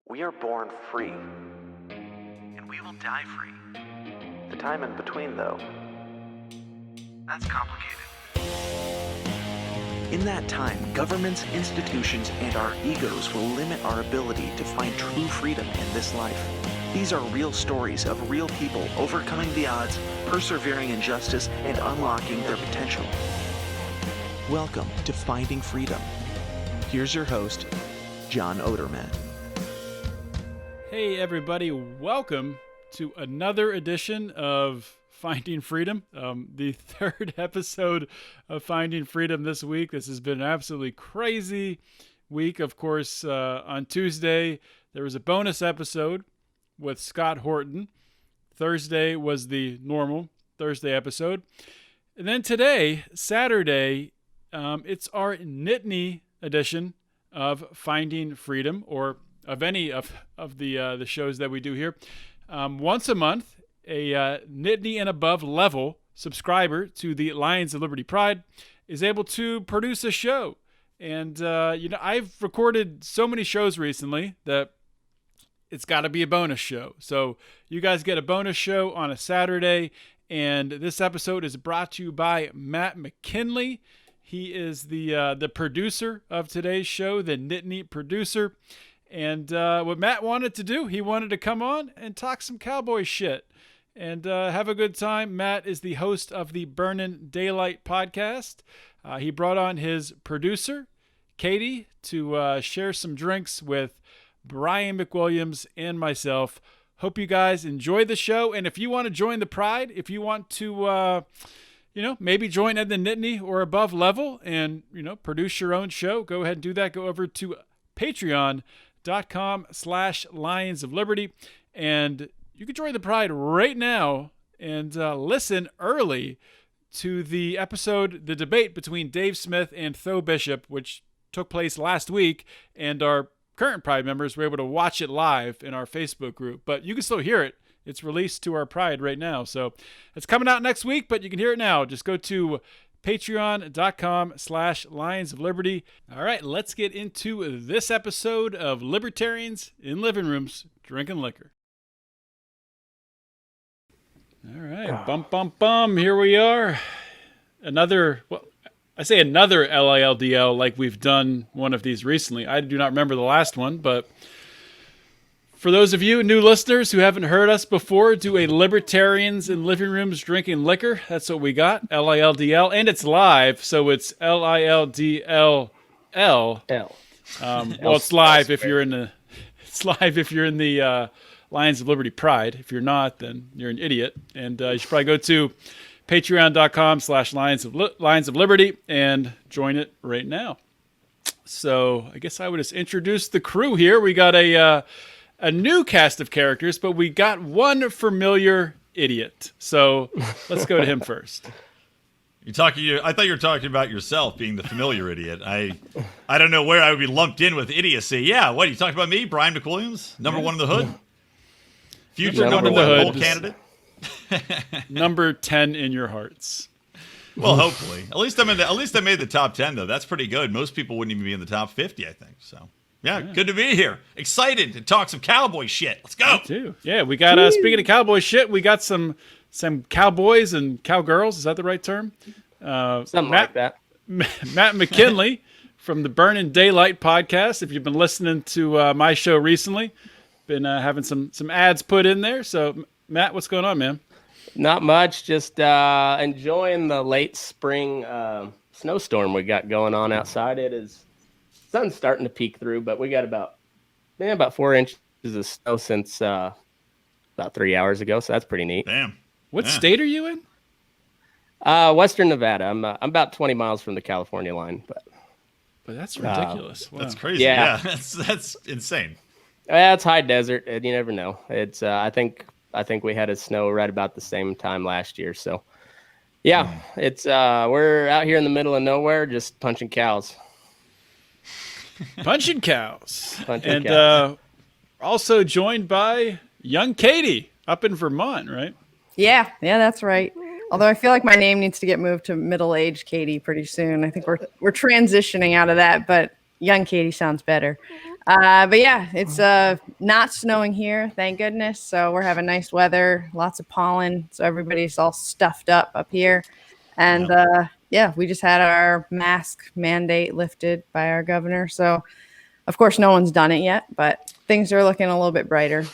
We are born free. And we will die free. The time in between, though, That's complicated. in that time, governments, institutions, and our egos will limit our ability to find true freedom in this life. These are real stories of real people overcoming the odds, persevering in justice, and unlocking their potential. Welcome to Finding Freedom. Here's your host, John Odermatt. Hey everybody, welcome to another edition of Finding Freedom, the third episode of Finding Freedom this week. This has been an absolutely crazy week. Of course, on Tuesday, there was a bonus episode with Scott Horton. Thursday was the normal Thursday episode. And then today, Saturday, it's our Nittany edition of Finding Freedom, or of any of the shows that we do here. Once a month, a Nittany and above level subscriber to the Lions of Liberty Pride is able to produce a show. And, I've recorded so many shows recently that it's got to be a bonus show. So you guys get a bonus show on a Saturday. And this episode is brought to you by Matt McKinley. He is the producer of today's show, the Nittany producer. And what Matt wanted to do, he wanted to come on and talk some cowboy shit and have a good time. Matt is the host of the Burnin Daylight Podcast. He brought on his producer, Katie, to share some drinks with Brian McWilliams and myself. Hope you guys enjoy the show. And if you want to join the Pride, if you want to, maybe join at the Nittany or above level and, produce your own show, go ahead and do that. Go over to patreon.com/Lions of Liberty. And you can join the Pride right now and listen early to the episode, the debate between Dave Smith and Tho Bishop, which took place last week. And our current Pride members were able to watch it live in our Facebook group. But you can still hear it. It's released to our Pride right now. So it's coming out next week, but you can hear it now. Just go to patreon.com/Lions of Liberty. All right, let's get into this episode of Libertarians in Living Rooms Drinking Liquor. All right, bum. Here we are. Another LILDL, like we've done one of these recently. I do not remember the last one, but for those of you new listeners who haven't heard us before, do a Libertarians in Living Rooms Drinking Liquor. That's what we got, LILDL, and it's live, so it's LILDLL. It's live if you're in the. It's live if you're in the Lions of Liberty Pride. If you're not, then you're an idiot, and you should probably go to patreon.com/Lions of Liberty and join it right now. So I guess I would just introduce the crew here. We got a new cast of characters, but we got one familiar idiot. So let's go to him first. I thought you were talking about yourself being the familiar idiot. I don't know where I would be lumped in with idiocy. Yeah, what, you talking about me, Brian McWilliams? Number one in the hood? Future number one poll candidate? Number 10 in your hearts. Well, hopefully. At least I made the top 10, though. That's pretty good. Most people wouldn't even be in the top 50, I think. So, yeah, good to be here. Excited to talk some cowboy shit. Let's go. Me too. Yeah, we got, speaking of cowboy shit, we got some cowboys and cowgirls. Is that the right term? Something like that. Matt McKinley from the Burnin Daylight Podcast. If you've been listening to my show recently, been having some ads put in there. So, Matt, what's going on, man? Not much. Just enjoying the late spring snowstorm we got going on outside. Sun's starting to peek through, but we got about 4 inches of snow since about 3 hours ago. So that's pretty neat. Damn. What state are you in? Western Nevada. I'm about 20 miles from the California line, but that's ridiculous. Wow. That's crazy. Yeah. That's insane. It's high desert, and you never know. It's I think we had a snow right about the same time last year. So, yeah, it's we're out here in the middle of nowhere, just punching cows. Punching cows. And also joined by young Katie up in Vermont, right? Yeah, that's right. Although I feel like my name needs to get moved to middle-aged Katie pretty soon. I think we're transitioning out of that, but young Katie sounds better. But yeah, it's not snowing here, thank goodness. So we're having nice weather, lots of pollen. So everybody's all stuffed up here. And yeah, we just had our mask mandate lifted by our governor. So of course, no one's done it yet, but things are looking a little bit brighter.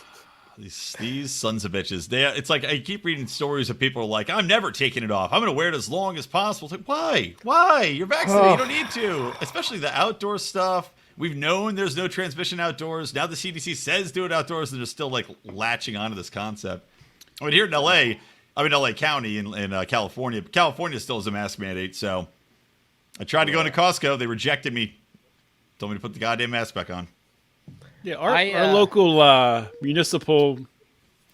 These sons of bitches. It's like I keep reading stories of people like, I'm never taking it off. I'm going to wear it as long as possible. It's like, why? Why? You're vaccinated. You don't need to. Especially the outdoor stuff. We've known there's no transmission outdoors. Now the CDC says do it outdoors, and they're still like latching onto this concept. I mean, here in LA, LA County in California. California still has a mask mandate. So I tried to go into Costco. They rejected me. Told me to put the goddamn mask back on. Yeah, our local municipal,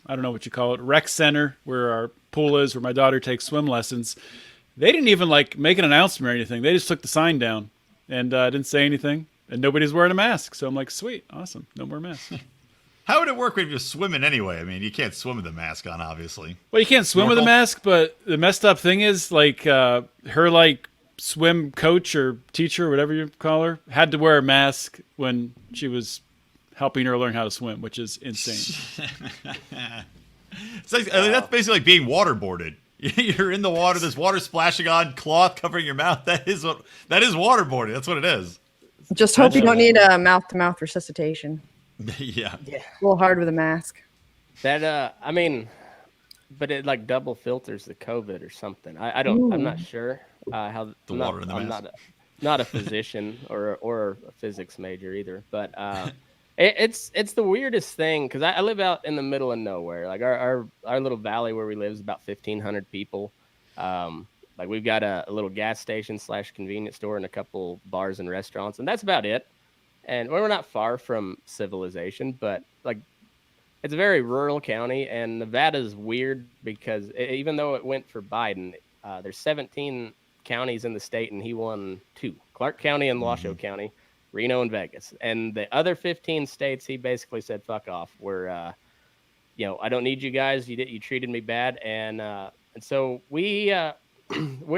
I don't know what you call it, rec center where our pool is, where my daughter takes swim lessons. They didn't even like make an announcement or anything. They just took the sign down and didn't say anything. And nobody's wearing a mask. So I'm like, sweet, awesome, no more masks. How would it work if you're swimming anyway? I mean, you can't swim with the mask on, obviously. Well, you can't swim with a mask, but the messed up thing is, like, her, like, swim coach or teacher, whatever you call her, had to wear a mask when she was helping her learn how to swim, which is insane. It's like, I mean, that's basically like being waterboarded. You're in the water, there's water splashing on, cloth covering your mouth. That is waterboarding. That's what it is. Just hope you don't need a mouth-to-mouth resuscitation. Yeah. A little hard with a mask. That I mean, but it like double filters the COVID or something. I'm not sure how the water in the mask. I'm not a physician or a physics major either, but it's the weirdest thing because I live out in the middle of nowhere. Like our little valley where we live is about 1,500 people. Like we've got a little gas station / convenience store and a couple bars and restaurants, and that's about it. And we're not far from civilization, but like it's a very rural county, and Nevada's weird because even though it went for Biden, there's 17 counties in the state, and he won 2: Clark County and Washoe County, Reno and Vegas. And the other 15 states, he basically said, "Fuck off. We're, I don't need you guys. You treated me bad," and so we're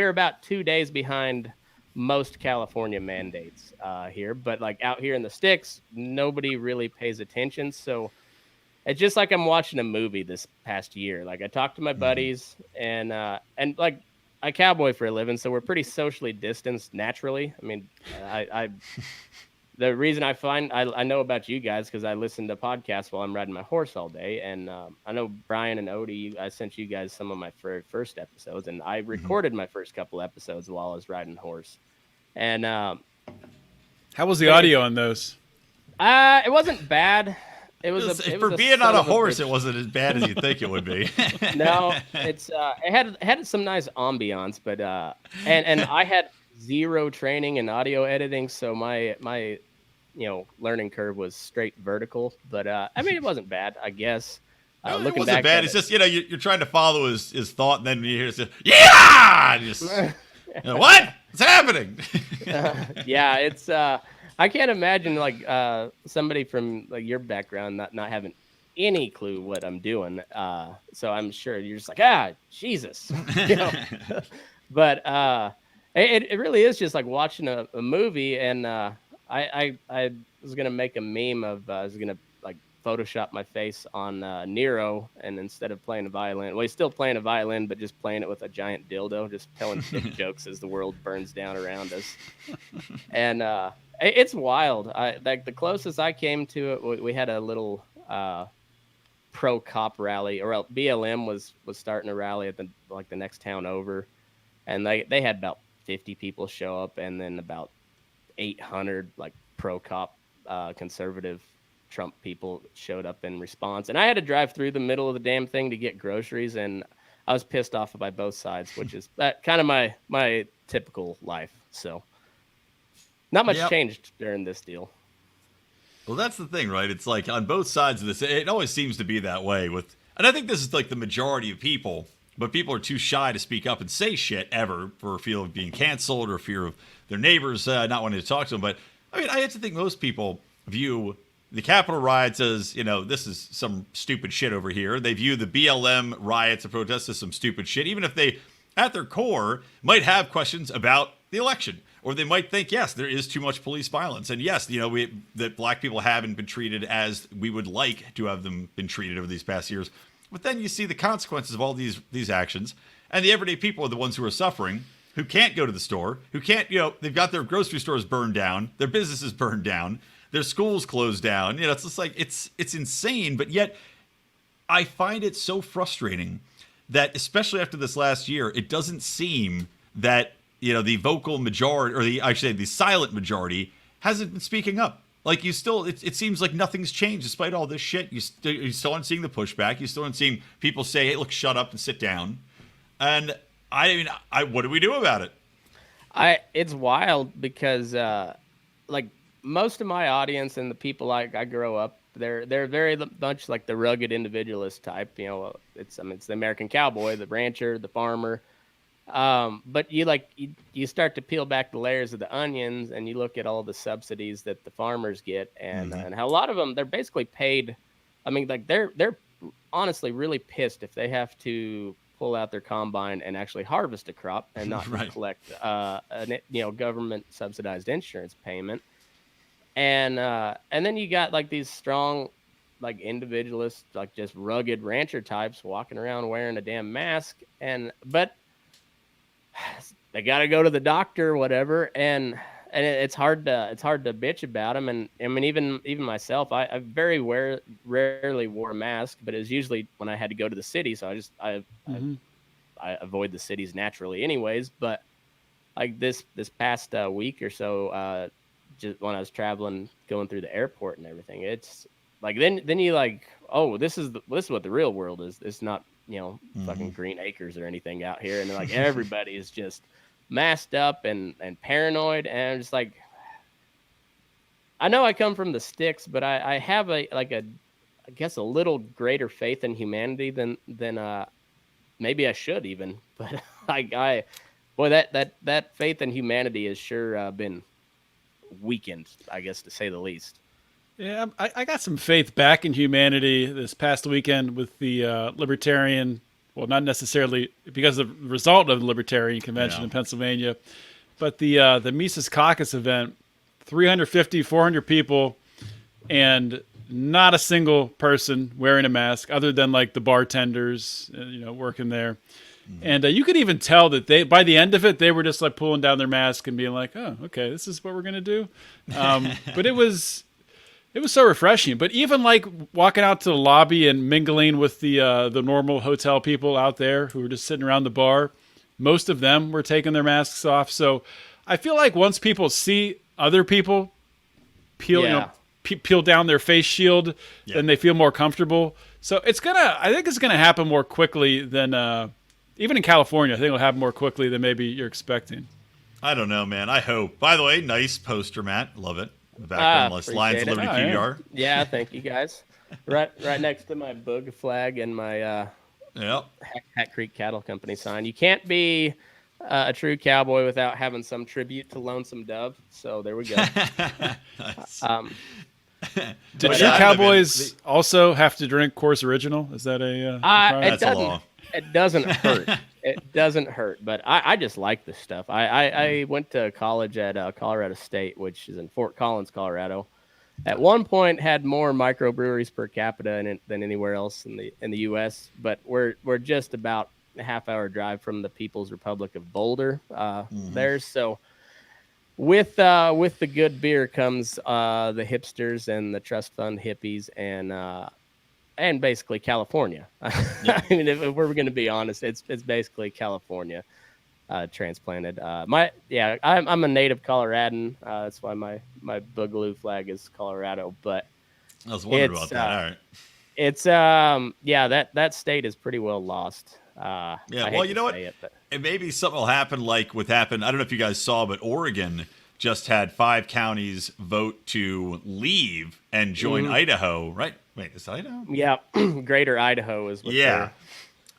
about 2 days behind most California mandates here, but like out here in the sticks, nobody really pays attention. So it's just like I'm watching a movie this past year. Like I talked to my buddies and like I cowboy for a living, so we're pretty socially distanced naturally. I mean, I the reason I know about you guys because I listen to podcasts while I'm riding my horse all day, and I know Brian and Odie. I sent you guys some of my first episodes, and I recorded my first couple episodes while I was riding horse. And how was the audio on those? It wasn't bad. For being on a horse, it wasn't as bad as you think it would be. No, it had some nice ambiance, but and I had zero training in audio editing, so my learning curve was straight vertical. But I mean, it wasn't bad, I guess. It wasn't bad. It's just you're trying to follow his thought, and then you hear it, yeah, just what? What's happening? Yeah, it's I can't imagine like somebody from like your background not having any clue what I'm doing. So I'm sure you're just like, Jesus. But it really is just like watching a movie, and I was gonna make a meme of I was gonna like Photoshop my face on Nero, and instead of playing a violin, well, he's still playing a violin, but just playing it with a giant dildo, just telling dick jokes as the world burns down around us. And it's wild. Like the closest I came to it, we had a little pro cop rally, or BLM was starting a rally at the next town over, and they had about 50 people show up, and then about 800 like pro cop conservative Trump people showed up in response, and I had to drive through the middle of the damn thing to get groceries, and I was pissed off by both sides, which is kind of my typical life. So not much changed during this deal. Well, that's the thing, right? It's like on both sides of this, it always seems to be that way and I think this is like the majority of people, but people are too shy to speak up and say shit ever for fear of being canceled or fear of their neighbors not wanting to talk to them. But I mean, I have to think most people view the Capitol riots as, this is some stupid shit over here. They view the BLM riots and protests as some stupid shit, even if they, at their core, might have questions about the election. Or they might think, yes, there is too much police violence. And yes, that black people haven't been treated as we would like to have them been treated over these past years. But then you see the consequences of all these actions. And the everyday people are the ones who are suffering, who can't go to the store, who can't, they've got their grocery stores burned down, their businesses burned down, their schools closed down. It's just like, it's insane. But yet I find it so frustrating that, especially after this last year, it doesn't seem that, the vocal majority, or the silent majority, hasn't been speaking up. Like, it seems like nothing's changed despite all this shit. You still aren't seeing the pushback. You still aren't seeing people say, hey, look, shut up and sit down. And what do we do about it? It's wild because, most of my audience and the people I grow up, they're very much like the rugged individualist type. It's the American cowboy, the rancher, the farmer. But you start to peel back the layers of the onions, and you look at all the subsidies that the farmers get, and how a lot of them, they're basically paid. They're honestly really pissed if they have to pull out their combine and actually harvest a crop and not right. collect government subsidized insurance payment. And then you got these strong individualists, just rugged rancher types walking around wearing a damn mask, but they got to go to the doctor or whatever, and it's hard to bitch about them. And I mean, even myself, I very rarely wore a mask, but it was usually when I had to go to the city, so I avoid the cities naturally anyways. But this past week or so, just when I was traveling, going through the airport and everything, it's then you oh, this is what the real world is. It's not fucking Green Acres or anything out here, and everybody is just masked up and paranoid, and I'm just I know I come from the sticks, but I have I guess a little greater faith in humanity than maybe I should even, but that faith in humanity has sure been weakened, I guess, to say the least. Yeah, I got some faith back in humanity this past weekend with the Libertarian, well, not necessarily because of the result of the Libertarian Convention in Pennsylvania, but the Mises Caucus event, 350, 400 people, and not a single person wearing a mask other than the bartenders, working there. And you could even tell that by the end of it, they were just pulling down their mask and being like, oh, okay, this is what we're going to do. But it was so refreshing. But even walking out to the lobby and mingling with the normal hotel people out there who were just sitting around the bar, most of them were taking their masks off. So I feel like once people see other people peel down their face shield, then they feel more comfortable. So I think it's gonna happen more quickly than even in California. I think it'll happen more quickly than maybe you're expecting. I don't know, man. I hope. By the way, nice poster, Matt. Love it. The background Lions of Liberty PBR. Yeah, thank you guys. Right next to my Boog flag and my Hat Creek Cattle Company sign. You can't be a true cowboy without having some tribute to Lonesome Dove. So there we go. Did true cowboys also have to drink Coors Original? Is that that's a law. It doesn't hurt. It doesn't hurt, but I just like this stuff. I went to college at Colorado State, which is in Fort Collins, Colorado. At one point, had more microbreweries per capita than anywhere else in the U.S. But we're just about a half-hour drive from the People's Republic of Boulder. There, so with the good beer comes the hipsters and the trust fund hippies and basically California. I mean, if we're going to be honest, it's basically California transplanted. I'm a native Coloradan. That's why my Boogaloo flag is Colorado. But I was wondering about that. All right. It's that state is pretty well lost. Well, you know what? It maybe something will happen like what happened. I don't know if you guys saw, but Oregon just had 5 counties vote to leave and join Idaho, right? Wait, is it Idaho? Yeah, Greater Idaho is what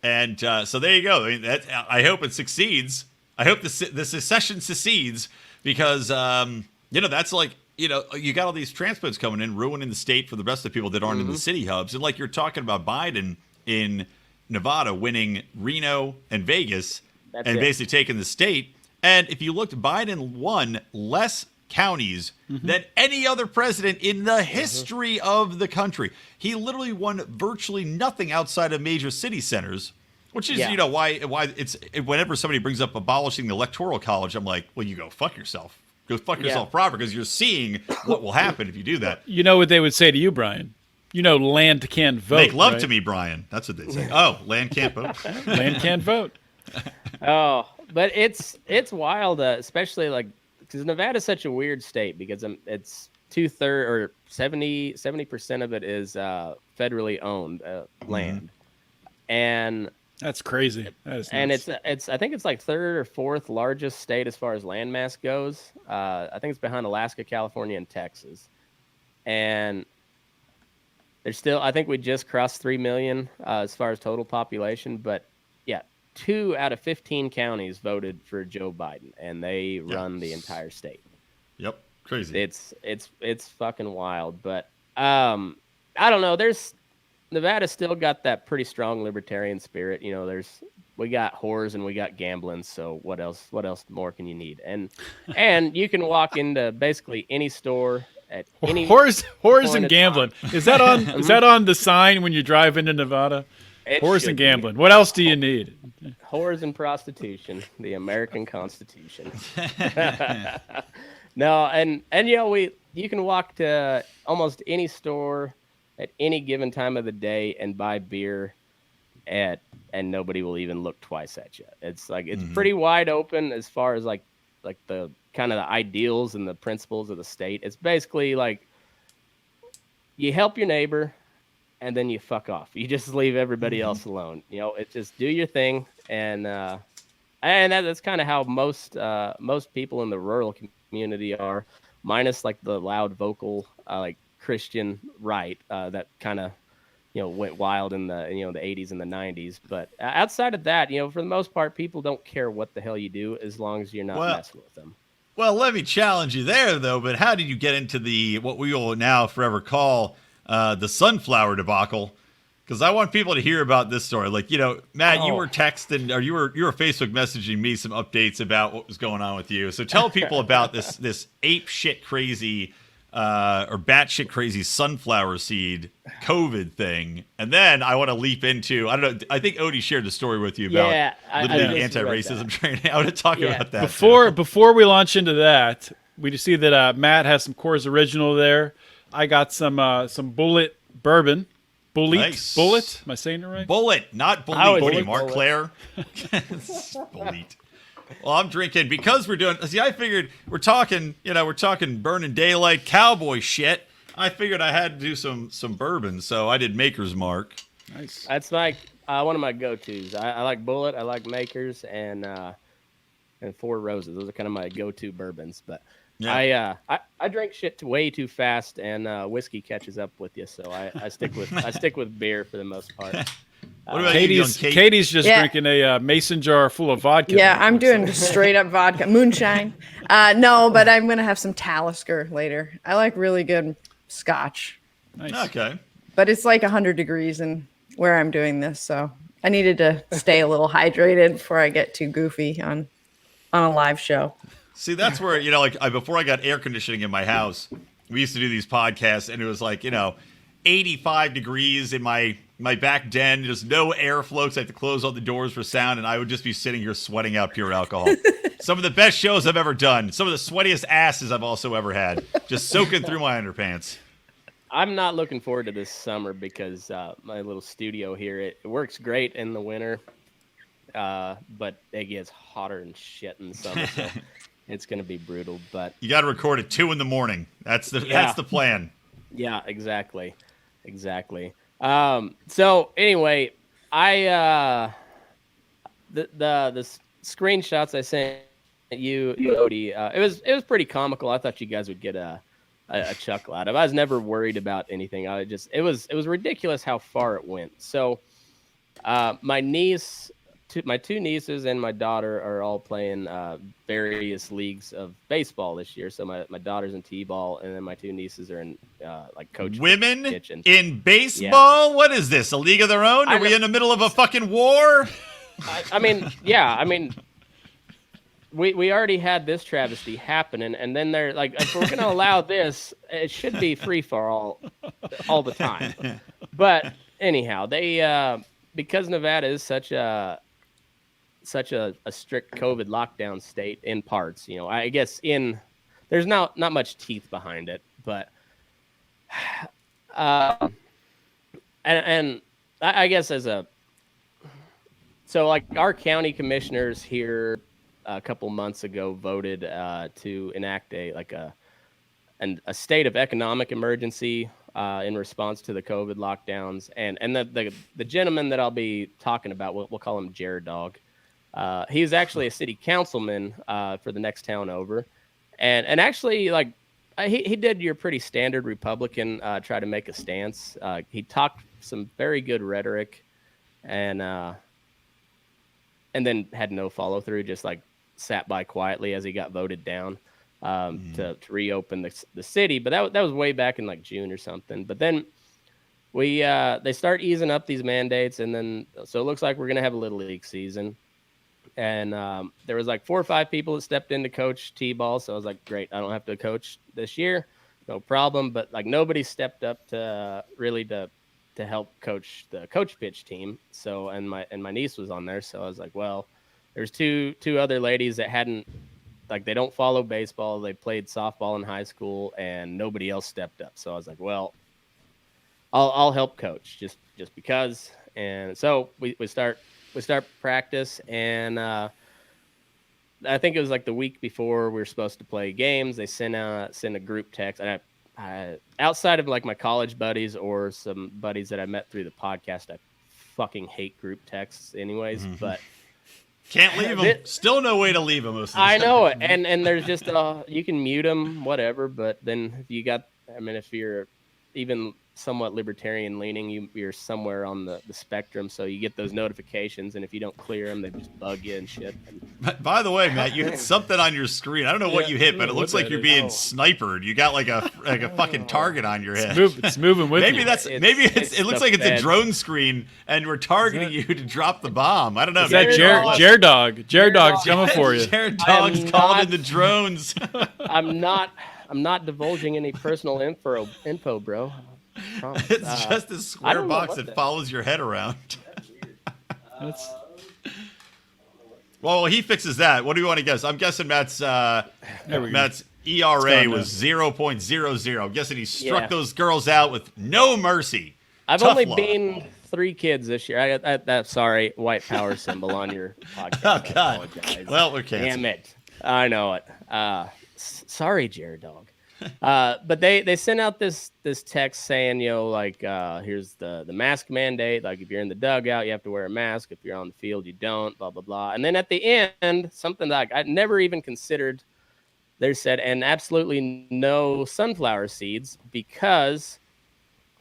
and so there you go. I mean, I hope it succeeds. I hope the secession succeeds because, that's you got all these transplants coming in, ruining the state for the rest of the people that aren't in the city hubs. And you're talking about Biden in Nevada winning Reno and Vegas basically taking the state. And if you looked, Biden won less counties than any other president in the history of the country. He literally won virtually nothing outside of major city centers, which is, why it's whenever somebody brings up abolishing the Electoral College, I'm like, well, you go fuck yourself. Go fuck yourself proper, because you're seeing what will happen if you do that. You know what they would say to you, Brian? Land can't vote. Make love right? to me, Brian. That's what they'd say. Oh, land can't vote. Land can't vote. Oh, but it's wild, especially because Nevada's such a weird state, because it's 2/3 or 70% of it is federally owned land, and that's crazy. That is and nuts. it's I think it's like third or fourth largest state as far as landmass goes. I think it's behind Alaska, California, and Texas, and there's still, I think we just crossed 3 million as far as total population, but 2 out of 15 counties voted for Joe Biden, and they run the entire state. Yep, crazy. It's fucking wild, but I don't know. Nevada's still got that pretty strong libertarian spirit. We got whores and we got gambling, so what else more can you need? And you can walk into basically any store at any whores and gambling. Is that on the sign when you drive into Nevada? Whores and gambling. What else do you need? Whores and prostitution, the American Constitution. No, and you can walk to almost any store at any given time of the day and buy beer and nobody will even look twice at you. It's pretty wide open as far as like the kind of the ideals and the principles of the state. It's basically like you help your neighbor and then you fuck off. You just leave everybody else alone. It's just do your thing, and that's kind of how most people in the rural community are, minus like the loud vocal Christian right that kind of went wild in the the 80s and the 90s. But outside of that, for the most part, people don't care what the hell you do as long as you're not messing with them. Well, let me challenge you there, though. But how did you get into what we will now forever call the sunflower debacle? Because I want people to hear about this story. Matt, you were texting, or you were Facebook messaging me some updates about what was going on with you. So tell people about this ape shit crazy or batshit crazy sunflower seed COVID thing, and then I want to leap into, I don't know, I think Odie shared the story with you about literally anti-racism training. I want to talk about that before we launch into that. We just see that Matt has some Coors Original there. I got some Bullet bourbon. Nice. Bullet? Am I saying it right? Bullet, not Bullet. What are you, Mark Claire? Bullet. Well, I'm drinking because we're doing. See, I figured we're talking Burnin Daylight Cowboy shit. I figured I had to do some bourbon, so I did Maker's Mark. Nice. That's like one of my go-tos. I like Bullet, I like Maker's, and Four Roses. Those are kind of my go-to bourbons. But I drink shit way too fast, and whiskey catches up with you. So I stick with beer for the most part. What about Katie's just drinking a mason jar full of vodka. Yeah, I'm doing just straight up vodka. Moonshine. No, but I'm going to have some Talisker later. I like really good scotch. Nice. Okay. But it's like 100 degrees in where I'm doing this, so I needed to stay a little hydrated before I get too goofy on a live show. See, that's where, before I got air conditioning in my house, we used to do these podcasts, and it was 85 degrees in my back den, just no airflow because I have to close all the doors for sound, and I would just be sitting here sweating out pure alcohol. Some of the best shows I've ever done. Some of the sweatiest asses I've also ever had. Just soaking through my underpants. I'm not looking forward to this summer because my little studio here, it works great in the winter, but it gets hotter and shit in the summer, so it's going to be brutal. But you got to record at 2 a.m. That's the plan. Yeah, exactly. So anyway, I the screenshots I sent you Odie, it was pretty comical. I thought you guys would get a chuckle out of it. I was never worried about anything. It was ridiculous how far it went. So my two nieces and my daughter are all playing various leagues of baseball this year. So my daughter's in t-ball, and then my two nieces are in coach. Women in baseball? Yeah. What is this? A league of their own? Are we in the middle of a fucking war? we already had this travesty happening, and then they're like, if we're going to allow this, it should be free for all the time. But anyhow, they because Nevada is such a strict COVID lockdown state in parts, I guess there's not much teeth behind it, but and I guess so like our county commissioners here a couple months ago voted to enact a state of economic emergency in response to the COVID lockdowns, and the gentleman that I'll be talking about, we'll call him Jared Dog. He's actually a city councilman for the next town over, and actually like he did your pretty standard Republican try to make a stance. He talked some very good rhetoric, and then had no follow through. Just like sat by quietly as he got voted down to reopen the city. But that was way back in like June or something. But then they start easing up these mandates, and then so it looks like we're gonna have a Little League season. And there was like 4 or 5 people that stepped in to coach T-ball. So I was like, great, I don't have to coach this year, no problem. But like nobody stepped up to really to help coach the coach pitch team. So and my niece was on there. So I was like, well, there's two other ladies that hadn't, like, they don't follow baseball. They played softball in high school, and nobody else stepped up. So I was like, well, I'll help coach just because. And so we start practice, and I think it was like the week before we were supposed to play games. They sent a group text, and I outside of like my college buddies or some buddies that I met through the podcast, I fucking hate group texts anyways. But can't leave them. Still no way to leave them. Most of the I time. know it, and there's just you can mute them, whatever. But then if you're even somewhat libertarian leaning, you're somewhere on the spectrum, so you get those notifications, and if you don't clear them, they just bug you and shit. By the way, Matt, you hit something on your screen. I don't know what you hit, but it looks like you're being sniped. You got like a fucking target on your head. It's moving with maybe you. It looks like it's a drone screen, and we're targeting you to drop the bomb. I don't know. Is that Jared Dog? Jared Dog's coming for you. Jared Dog's calling in the drones. I'm not divulging any personal info, bro. It's just a square box that follows your head around. Well, he fixes that. What do you want to guess? I'm guessing Matt's ERA was 0.00. I'm guessing he struck those girls out with no mercy. I've only been 3 kids this year. I got that sorry white power symbol on your podcast. Oh God. Well, we're canceled. Damn it. I know it. Sorry, Jared Dog. But they sent out this text saying, here's the mask mandate. Like, if you're in the dugout, you have to wear a mask. If you're on the field, you don't, blah, blah, blah. And then at the end, something that I'd never even considered, they said, and absolutely no sunflower seeds because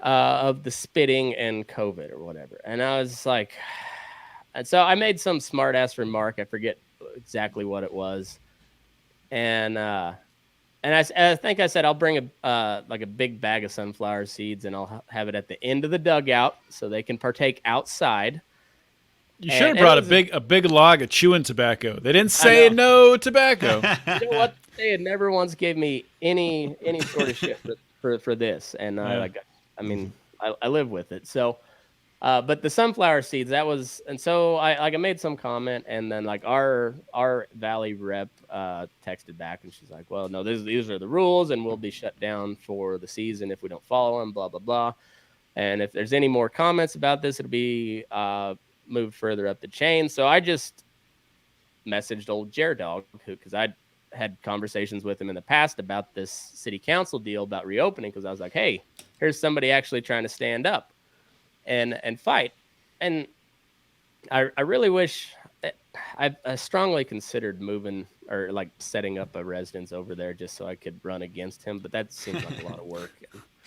of the spitting and COVID or whatever. And I was like, and so I made some smart ass remark. I forget exactly what it was. And I think I said I'll bring a big bag of sunflower seeds, and I'll have it at the end of the dugout so they can partake outside. You should have brought a big log of chewing tobacco. They didn't say no tobacco. You know what? They had never once gave me any sort of shit for this, and I live with it. So. But the sunflower seeds, that was, and so I made some comment, and then like our Valley rep texted back, and she's like, well, no, these are the rules, and we'll be shut down for the season if we don't follow them, blah, blah, blah. And if there's any more comments about this, it'll be moved further up the chain. So I just messaged old Jared Dog, because I'd had conversations with him in the past about this city council deal about reopening, because I was like, hey, here's somebody actually trying to stand up and fight. And I really wish I strongly considered moving or like setting up a residence over there just so I could run against him, but that seems like a lot of work.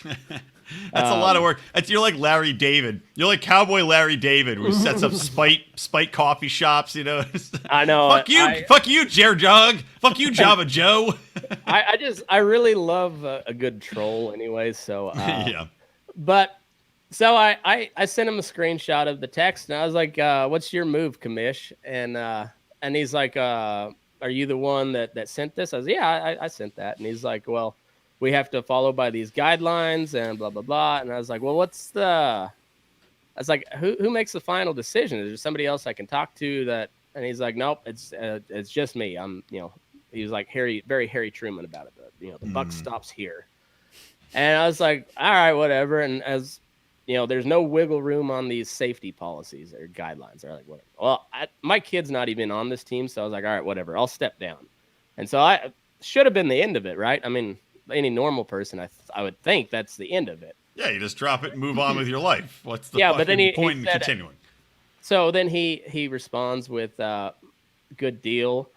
That's a lot of work. You're like Larry David. You're like Cowboy Larry David, who sets up spite coffee shops. I know. Fuck you, Jared Dog. Fuck you, Java Joe. I really love a good troll, anyway. So yeah. But so I sent him a screenshot of the text, and I was like, "What's your move, Commish?" And he's like, are you the one that sent this? I was, yeah, I sent that. And he's like, well, we have to follow by these guidelines and blah, blah, blah. And I was like, well, I was like, who makes the final decision? Is there somebody else I can talk to that? And he's like, nope, it's just me. He was like very Harry Truman about it. The buck stops here. And I was like, all right, whatever. And as there's no wiggle room on these safety policies or guidelines. They're like, whatever. Well, my kid's not even on this team. So I was like, all right, whatever, I'll step down. And so I should have been the end of it, right? I mean, any normal person, I would think that's the end of it. Yeah, you just drop it and move on with your life. What's the but then point he in said, continuing? So then he responds with, good deal.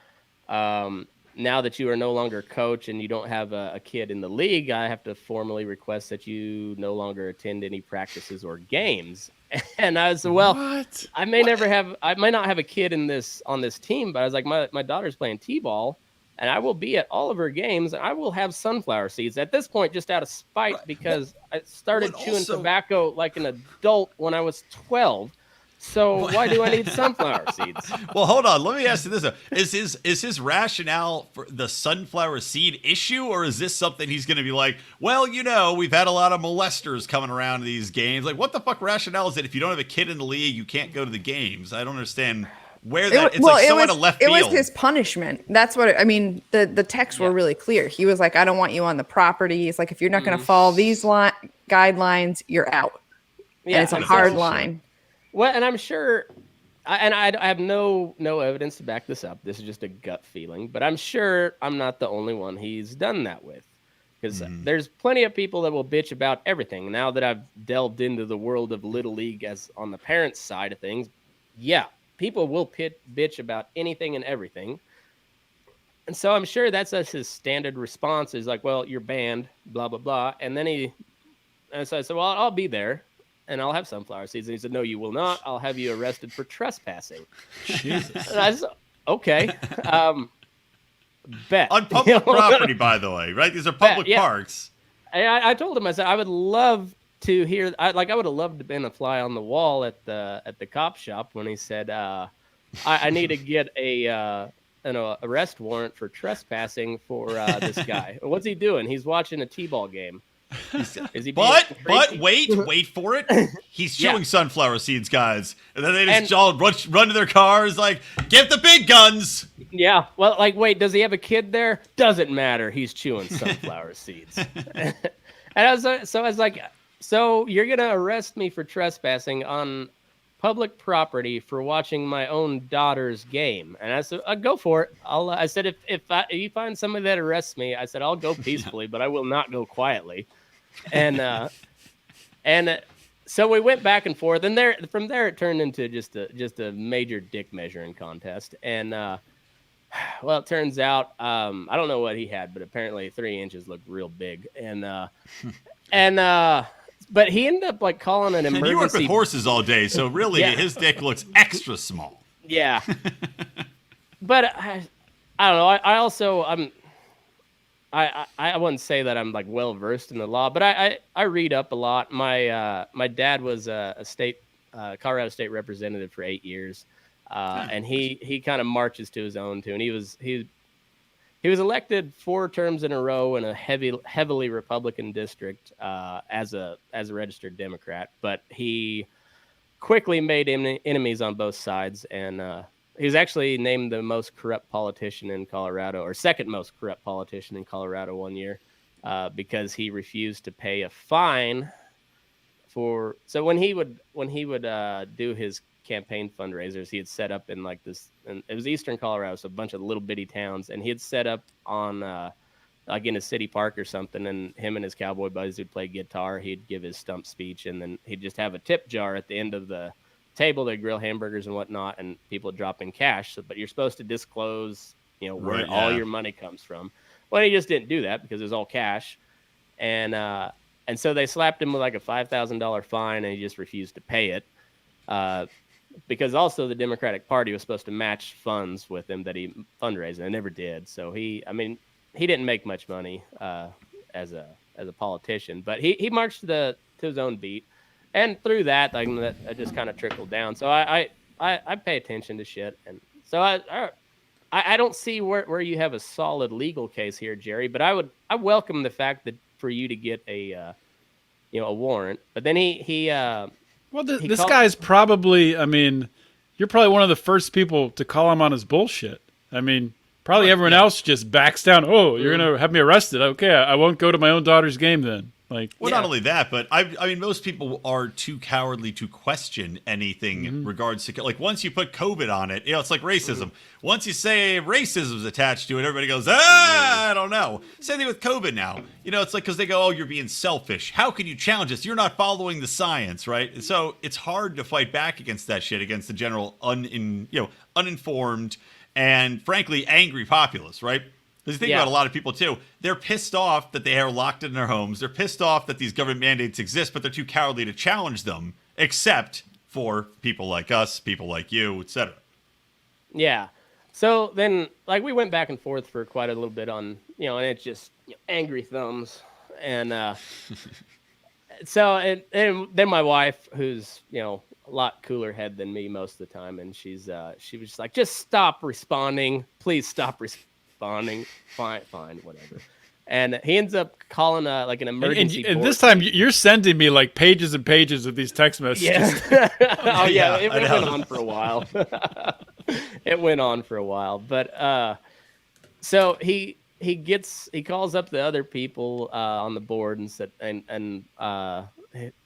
Now that you are no longer coach and you don't have a kid in the league, I have to formally request that you no longer attend any practices or games. And I was, well, What? I might not have a kid on this team, but I was like, my daughter's playing t-ball. And I will be at all of her games, and I will have sunflower seeds. At this point, just out of spite, because I started chewing tobacco like an adult when I was 12. So why do I need sunflower seeds? Well, hold on. Let me ask you this. Is his rationale for the sunflower seed issue, or is this something he's going to be like, well, we've had a lot of molesters coming around to these games. Like, what the fuck rationale is it if you don't have a kid in the league, you can't go to the games? I don't understand. It's like so out of left field. It was his punishment. That's what I mean. The texts were really clear. He was like, I don't want you on the property. It's like, if you're not going to follow these guidelines, you're out. Yeah, and it's a hard line. Well, and I'm sure, I have no evidence to back this up. This is just a gut feeling, but I'm sure I'm not the only one he's done that with. Because there's plenty of people that will bitch about everything. Now that I've delved into the world of Little League as on the parents' side of things, yeah. People will bitch about anything and everything. And so I'm sure that's his standard response is like, well, you're banned, blah, blah, blah. And then so I said, well, I'll be there and I'll have sunflower seeds. And he said, no, you will not. I'll have you arrested for trespassing. Jesus. And I said, okay. Bet. On public property, by the way, right? These are public parks. I told him, I said, I would love to hear, I would have loved to have been a fly on the wall at the cop shop when he said, I need to get an arrest warrant for trespassing for this guy. What's he doing? He's watching a t-ball game. Is he? But wait for it. He's chewing sunflower seeds, guys, and then they just all run to their cars like, get the big guns. Yeah. Well, like, wait, does he have a kid there? Doesn't matter. He's chewing sunflower seeds. And I was like. So you're going to arrest me for trespassing on public property for watching my own daughter's game. And I said, go for it. I said, if you find somebody that arrests me, I said, I'll go peacefully, but I will not go quietly. And so we went back and forth, and from there it turned into just a major dick measuring contest. And well, it turns out I don't know what he had, but apparently 3 inches looked real big. But he ended up like calling an emergency. And you work with horses all day, so really his dick looks extra small. Yeah. But I don't know. I also I wouldn't say that I'm like well versed in the law, but I read up a lot. My dad was a Colorado State representative for 8 years, and he kind of marches to his own tune. He was elected 4 terms in a row in a heavily Republican district as a registered Democrat, but he quickly made enemies on both sides, and he was actually named the most corrupt politician in Colorado, or second most corrupt politician in Colorado one year, because he refused to pay a fine for. So when he would do his campaign fundraisers, he had set up in like this, and it was Eastern Colorado, so a bunch of little bitty towns, and he had set up on like in a city park or something, and him and his cowboy buddies would play guitar. He'd give his stump speech, and then he'd just have a tip jar at the end of the table. They'd grill hamburgers and whatnot, and people would drop in cash. But you're supposed to disclose, where all your money comes from. Well, he just didn't do that because it was all cash, and so they slapped him with like a $5,000 fine, and he just refused to pay it. Because also the Democratic Party was supposed to match funds with him that he fundraised, and they never did. So he didn't make much money as a politician, but he marched to his own beat, and through that, like, that just kind of trickled down. So I pay attention to shit, and so I I don't see where you have a solid legal case here, Jerry. But I welcome the fact that for you to get a warrant. But then this guy's probably. I mean, you're probably one of the first people to call him on his bullshit. I mean, probably everyone else just backs down. Oh, you're gonna have me arrested? Okay, I won't go to my own daughter's game then. Not only that, but I mean, most people are too cowardly to question anything in regards to, like, once you put COVID on it, it's like racism. Once you say racism is attached to it, everybody goes, I don't know. Same thing with COVID now. It's like, because they go, oh, you're being selfish. How can you challenge this? You're not following the science, right? So it's hard to fight back against that shit, against the general uninformed and, frankly, angry populace, right? Because you think about a lot of people, too. They're pissed off that they are locked in their homes. They're pissed off that these government mandates exist, but they're too cowardly to challenge them, except for people like us, people like you, etc. Yeah. So then, we went back and forth for quite a little bit on, and it's just angry thumbs. And so then my wife, who's, a lot cooler head than me most of the time, and she was just like, just stop responding. Please stop responding. Fine, whatever. And he ends up calling an emergency. And this time you're sending me like pages and pages of these text messages. Yeah. Oh yeah, it went on for a while. It went on for a while, but so he calls up the other people on the board and said,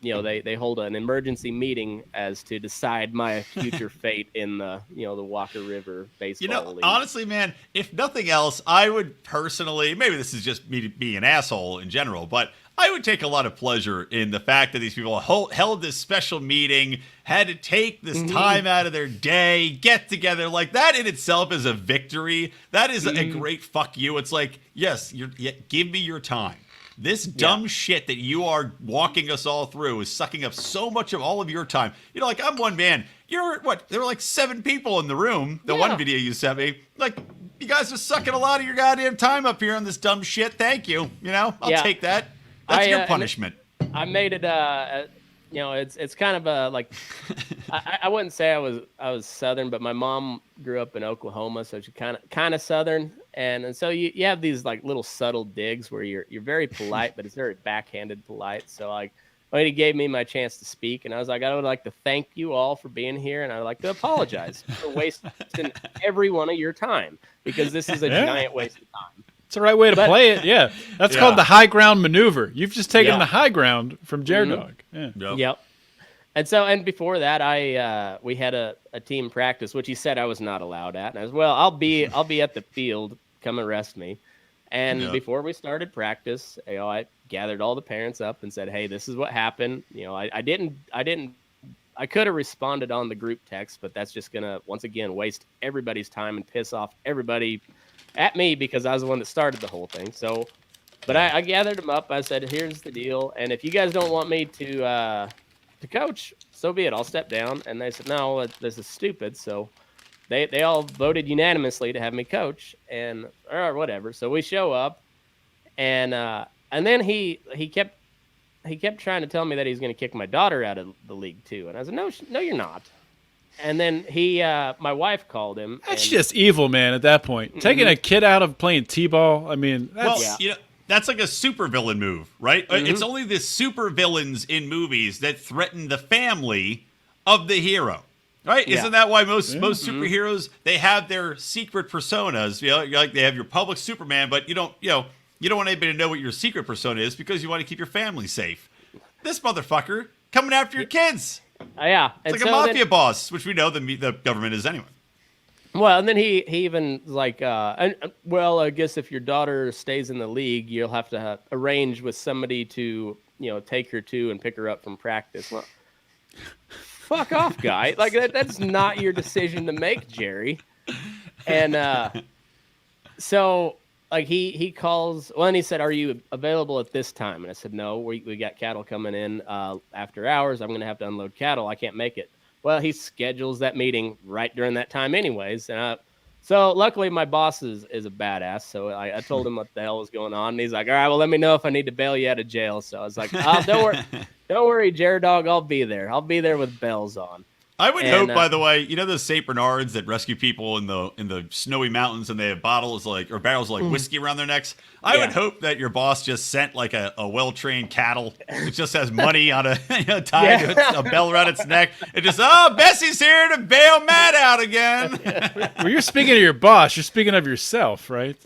they hold an emergency meeting as to decide my future fate in the the Walker River baseball league. Honestly, man, if nothing else, I would personally, maybe this is just me being an asshole in general, but I would take a lot of pleasure in the fact that these people held this special meeting, had to take this time out of their day, get together. Like, that in itself is a victory. That is a great fuck you. It's like, yes, give me your time. This dumb shit that you are walking us all through is sucking up so much of all of your time. Like, I'm one man. You're what? There were like 7 people in the room. The one video you sent me. Like, you guys are sucking a lot of your goddamn time up here on this dumb shit. Thank you. I'll take that. That's your punishment. I made it. It's kind of a like. I wouldn't say I was Southern, but my mom grew up in Oklahoma, so she's kind of Southern. And so you have these like little subtle digs where you're very polite, but it's very backhanded polite. So when he gave me my chance to speak, and I was like, I would like to thank you all for being here, and I would like to apologize for wasting every one of your time, because this is a giant waste of time. It's the right way to play it. Yeah, that's called the high ground maneuver. You've just taken the high ground from Dog. Yep. And before that, we had a team practice, which he said I was not allowed at, and I was, well, I'll be at the field. Come arrest me. And before we started practice, I gathered all the parents up and said, hey, this is what happened. I could have responded on the group text, but that's just gonna once again waste everybody's time and piss off everybody at me, because I was the one that started the whole thing. So, but I gathered them up. I said, here's the deal, and if you guys don't want me to coach, so be it. I'll step down. And they said, no, this is stupid. So They all voted unanimously to have me coach, or whatever. So we show up, and then he kept trying to tell me that he's going to kick my daughter out of the league too. And I said, no, you're not. And then my wife called him. That's just evil, man. At that point, taking a kid out of playing t-ball. I mean, that's like a supervillain move, right? It's only the supervillains in movies that threaten the family of the hero. Right? Yeah. Isn't that why most superheroes, they have their secret personas? Like they have your public Superman, but you don't want anybody to know what your secret persona is, because you want to keep your family safe. This motherfucker coming after your kids. Yeah. It's like a mafia boss, which we know the government is anyway. Well, and then he even like, I guess if your daughter stays in the league, you'll have to arrange with somebody to, take her to and pick her up from practice. Well, fuck off, guy. Like, that's not your decision to make, Jerry. And so, like, he calls, and he said, are you available at this time? And I said, no, we got cattle coming in after hours. I'm going to have to unload cattle. I can't make it. Well, he schedules that meeting right during that time anyways. And so luckily my boss is a badass. So I told him what the hell was going on. And he's like, all right, well, let me know if I need to bail you out of jail. So I was like, don't worry, Jared Dog, I'll be there. I'll be there with bells on. I would hope, by the way, you know those Saint Bernards that rescue people in the snowy mountains, and they have bottles or barrels of whiskey around their necks. I would hope that your boss just sent like a well-trained cattle. It just has money on tied to a bell around its neck. It just Bessie's here to bail Matt out again. Well, you're speaking of your boss. You're speaking of yourself, right?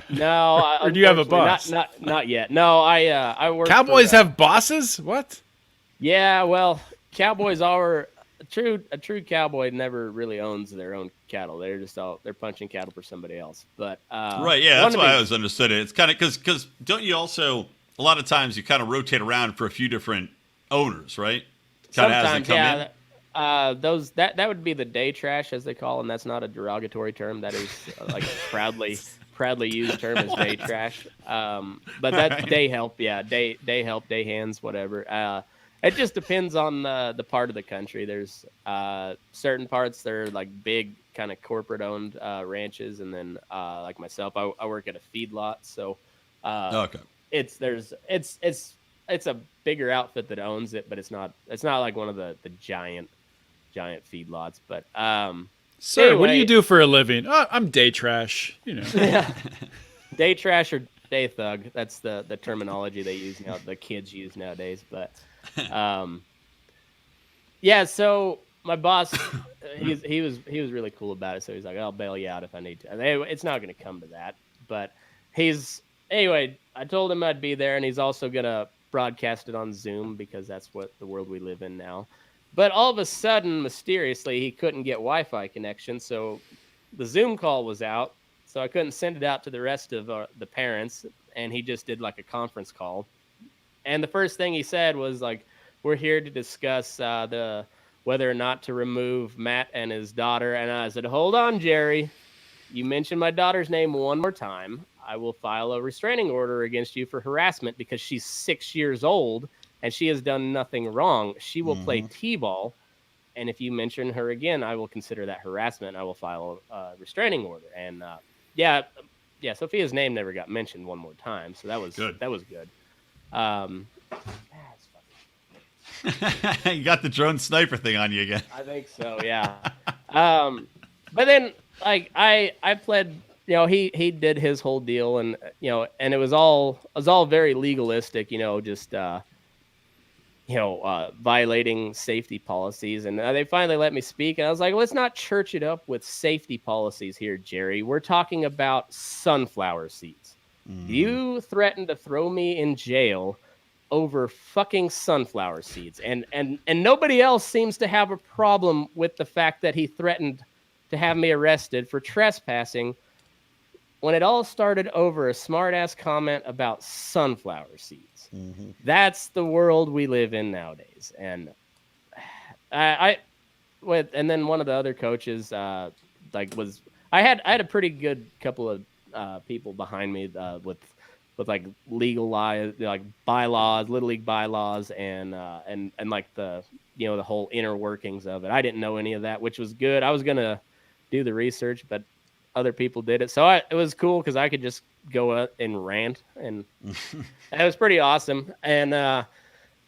No. Or do you have a boss? Not yet. No, I work. Cowboys have bosses? What? Yeah, well, cowboys are a true cowboy never really owns their own cattle. They're just they're punching cattle for somebody else. But right, yeah, that's why I always understood it. It's kind of because don't you also a lot of times you kind of rotate around for a few different owners, right? Sometimes, yeah. That would be the day trash, as they call them. That's not a derogatory term. That is like a proudly used term is day trash. But that day help, day help, day hands, whatever. It just depends on the part of the country. There's certain parts that are like big kind of corporate owned ranches, and then like myself, I work at a feedlot, so okay. It's a bigger outfit that owns it, but it's not like one of the giant feedlots. But sir, anyway, what do you do for a living? Oh, I'm day trash. Day trash or day thug. That's the terminology they use now. The kids use nowadays. But so my boss, he was really cool about it. So he's like, I'll bail you out if I need to. And it's not going to come to that. But anyway, I told him I'd be there, and he's also going to broadcast it on Zoom because that's what the world we live in now. But all of a sudden, mysteriously, he couldn't get Wi-Fi connection, so the Zoom call was out, so I couldn't send it out to the rest of the parents, and he just did like a conference call. And the first thing he said was like, we're here to discuss whether or not to remove Matt and his daughter. And I said, hold on, Jerry. You mentioned my daughter's name one more time. I will file a restraining order against you for harassment because she's 6 years old and she has done nothing wrong. She will play t-ball. And if you mention her again, I will consider that harassment. I will file a restraining order. And Sophia's name never got mentioned one more time. So that was good. That was good. You got the drone sniper thing on you again. I think so, yeah. But then like I pled, he did his whole deal, and and it was all very legalistic, just violating safety policies, and they finally let me speak, and I was like, let's not church it up with safety policies here, Jerry. We're talking about sunflower seeds. You threatened to throw me in jail over fucking sunflower seeds, and nobody else seems to have a problem with the fact that he threatened to have me arrested for trespassing when it all started over a smart-ass comment about sunflower seeds. That's the world we live in nowadays. And and then one of the other coaches I had a pretty good couple of people behind me with like legal like bylaws, Little League bylaws, and like the the whole inner workings of it. I didn't know any of that, which was good. I was gonna do the research, but other people did it, so it was cool because I could just go out and rant, and it was pretty awesome. And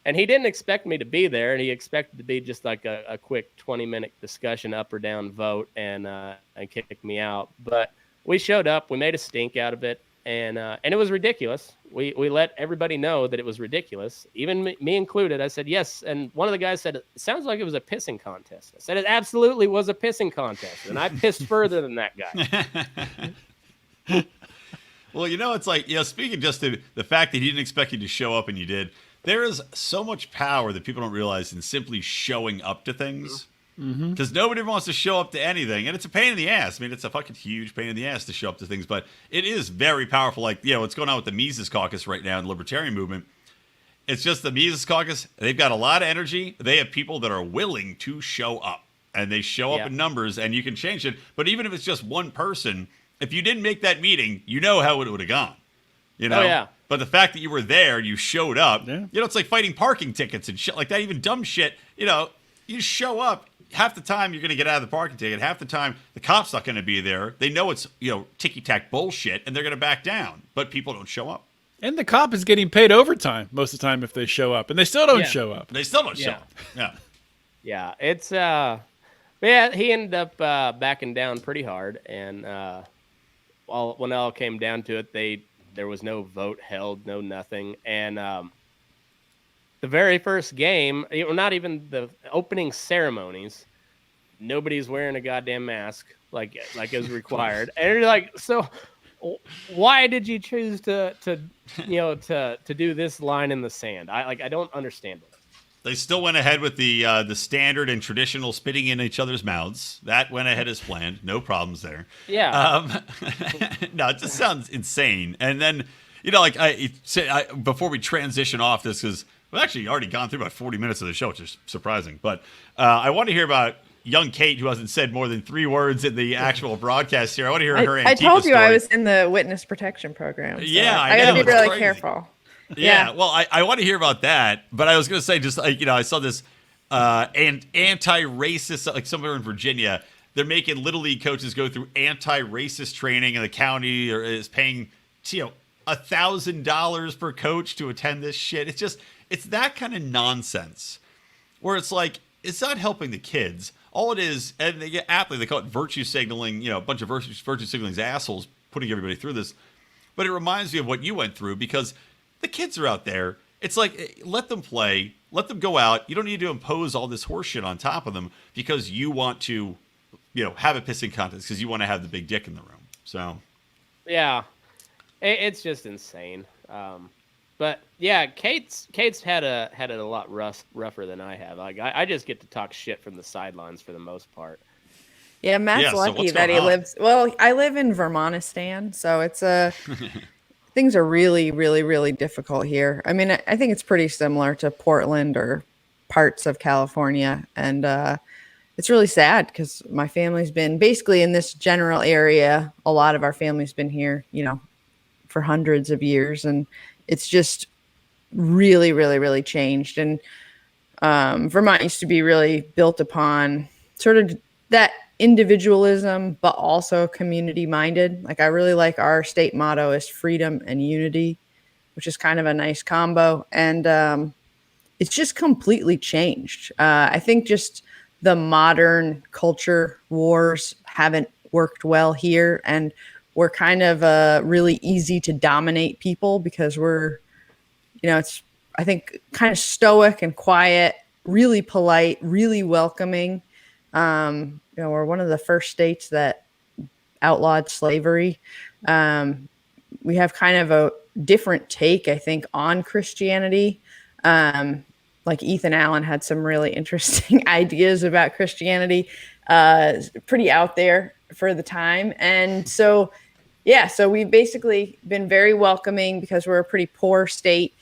he didn't expect me to be there, and he expected to be just like a quick 20-minute discussion, up or down vote, and kick me out. But we showed up, we made a stink out of it, and it was ridiculous. We let everybody know that it was ridiculous, even me included. I said yes, and one of the guys said, it sounds like it was a pissing contest. I said it absolutely was a pissing contest, and I pissed further than that guy. Well, it's like, speaking just to the fact that he didn't expect you to show up and you did, there is so much power that people don't realize in simply showing up to things. Because nobody wants to show up to anything, and it's a pain in the ass. I mean, it's a fucking huge pain in the ass to show up to things, but it is very powerful. Like, what's going on with the Mises Caucus right now in the Libertarian movement. It's just the Mises Caucus. They've got a lot of energy. They have people that are willing to show up, and they show up in numbers, and you can change it. But even if it's just one person, if you didn't make that meeting, you know how it would have gone. Oh, yeah. But the fact that you were there, you showed up. Yeah. It's like fighting parking tickets and shit like that. Even dumb shit. You show up. Half the time you're going to get out of the parking ticket. Half the time the cop's not going to be there. They know it's ticky-tack bullshit, and they're going to back down. But people don't show up. And the cop is getting paid overtime most of the time if they show up, and they still don't show up. They still don't show up. Yeah. Yeah, it's yeah, he ended up backing down pretty hard, and when it all came down to it, there was no vote held, no nothing, and the very first game, not even the opening ceremonies, nobody's wearing a goddamn mask like is required, and you're like, so why did you choose to do this line in the sand? I don't understand it. They still went ahead with the standard and traditional spitting in each other's mouths. That went ahead as planned. No problems there. Yeah. No, it just sounds insane. And then, before we transition off this, because we've actually already gone through about 40 minutes of the show, which is surprising. But I want to hear about young Kate, who hasn't said more than 3 words in the actual broadcast here. I want to hear her Antifa I told you story. I was in the witness protection program. So yeah, I got to be it's really crazy. careful. Yeah, well, I want to hear about that, but I was going to say, just I saw this anti-racist, like somewhere in Virginia, they're making Little League coaches go through anti-racist training, and the county is paying $1,000 per coach to attend this shit. It's that kind of nonsense where it's like, it's not helping the kids. All it is, and they call it virtue signaling, a bunch of virtue signaling assholes putting everybody through this. But it reminds me of what you went through, because the kids are out there. It's like, let them play, let them go out. You don't need to impose all this horseshit on top of them because you want to, have a pissing contest because you want to have the big dick in the room. So, yeah, it's just insane. But yeah, Kate's had it a lot rougher than I have. Like I just get to talk shit from the sidelines for the most part. Yeah, Matt's lucky that he lives. Well, I live in Vermontistan, so it's things are really, really, really difficult here. I mean, I think it's pretty similar to Portland or parts of California, and it's really sad because my family's been basically in this general area. A lot of our family's been here, for hundreds of years, and it's just really, really, really changed. And Vermont used to be really built upon sort of that individualism, but also community minded. Like, I really like our state motto is freedom and unity, which is kind of a nice combo. And it's just completely changed. I think just the modern culture wars haven't worked well here. And we're kind of really easy to dominate people because we're, it's, I think, kind of stoic and quiet, really polite, really welcoming. We're one of the first states that outlawed slavery. We have kind of a different take, I think, on Christianity. Like Ethan Allen had some really interesting ideas about Christianity, pretty out there for the time. And so we've basically been very welcoming because we're a pretty poor state.